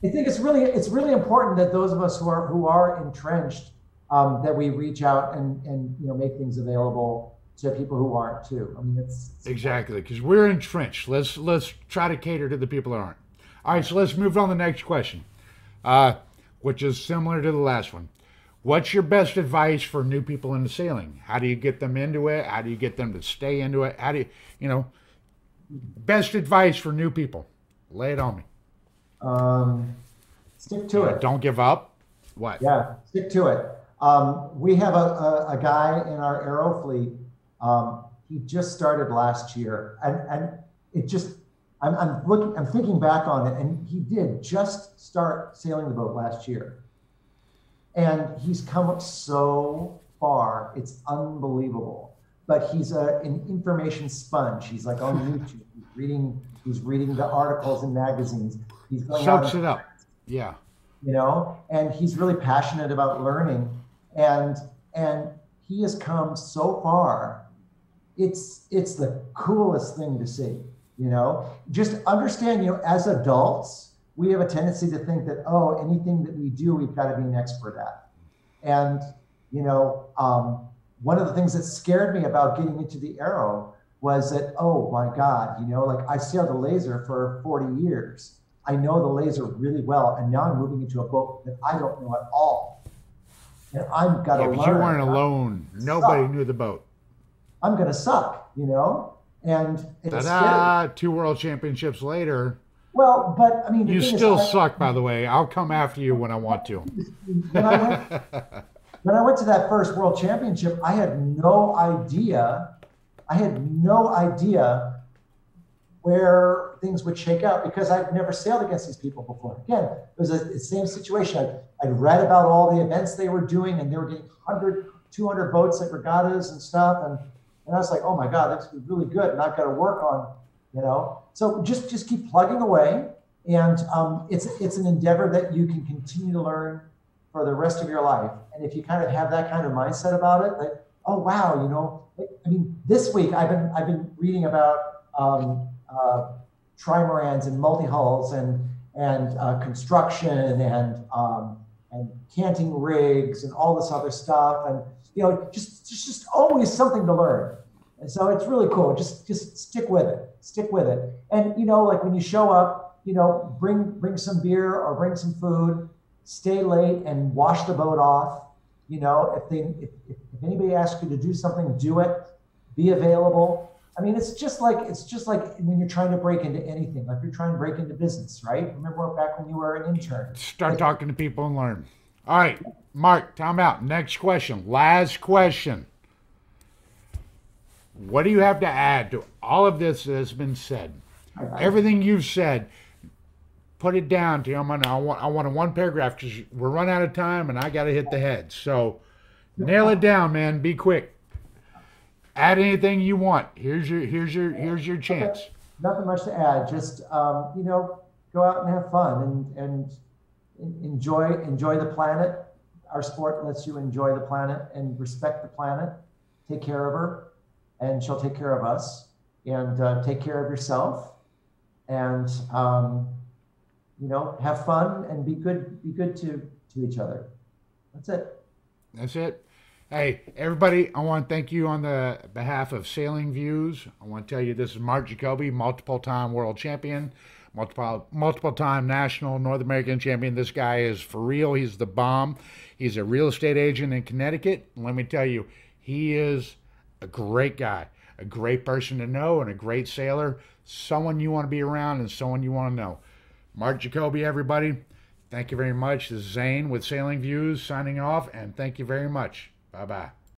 I think it's really important that those of us who are entrenched, that we reach out and make things available to people who aren't too. I mean, it's exactly, because we're entrenched. Let's try to cater to the people that aren't. All right, so let's move on to the next question, which is similar to the last one. What's your best advice for new people into sailing? How do you get them into it? How do you get them to stay into it? How do best advice for new people? Lay it on me. um, stick to it. Don't give up. What? Yeah, stick to it. We have a guy in our aero fleet. He just started last year, and it just I'm thinking back on it, and he did just start sailing the boat last year, and he's come up so far. It's unbelievable. But he's an information sponge. He's like on YouTube. He's reading the articles in magazines. He's going out Soaks it up. Yeah. and he's really passionate about learning, and he has come so far. It's the coolest thing to see. Just understand, as adults, we have a tendency to think that, oh, anything that we do, we've got to be an expert at. And one of the things that scared me about getting into the aero was that, oh my God, like I sailed a laser for 40 years. I know the laser really well, and now I'm moving into a boat that I don't know at all, and I've got to Yeah, learn. but you weren't alone. Nobody Suck. knew the boat. I'm going to suck, and it's scary. Ta-da! 2 world championships later. Well, but I mean, the You thing still is, suck, by the way. I'll come after you when I want to. when I went when I went to that first world championship, I had no idea. I had no idea where things would shake out because I'd never sailed against these people before. Again, it was the same situation. I'd read about all the events they were doing, and they were getting 100, 200 boats at regattas and stuff. And I was like, oh my God, that's really good. And I've got to work on, So just keep plugging away. And it's an endeavor that you can continue to learn for the rest of your life. And if you kind of have that kind of mindset about it, like, oh wow, this week I've been reading about trimarans and multi-hulls and construction and canting rigs and all this other stuff, and just always something to learn. And so it's really cool. Just stick with it. And like when you show up, bring some beer or bring some food. Stay late and wash the boat off. If anybody asks you to do something, do it. Be available. I mean, it's just like when you're trying to break into anything, like you're trying to break into business, right? Remember back when you were an intern? Start talking to people and learn. All right, Mark, time out. Next question. Last question. What do you have to add to all of this that has been said? Everything you've said, put it down to I want a one paragraph because we're running out of time and I got to hit the head. So nail it down, man. Be quick. Add anything you want. Here's your chance. Okay. Nothing much to add. Just go out and have fun and enjoy the planet. Our sport lets you enjoy the planet and respect the planet. Take care of her, and she'll take care of us. And take care of yourself. And have fun and be good to each other. That's it. That's it. Hey, everybody, I want to thank you on the behalf of Sailing Views. I want to tell you this is Marc Jacobi, multiple-time world champion, multiple-time national North American champion. This guy is for real. He's the bomb. He's a real estate agent in Connecticut. And let me tell you, he is a great guy, a great person to know, and a great sailor, someone you want to be around and someone you want to know. Marc Jacobi, everybody, thank you very much. This is Zane with Sailing Views signing off, and thank you very much. Bye-bye.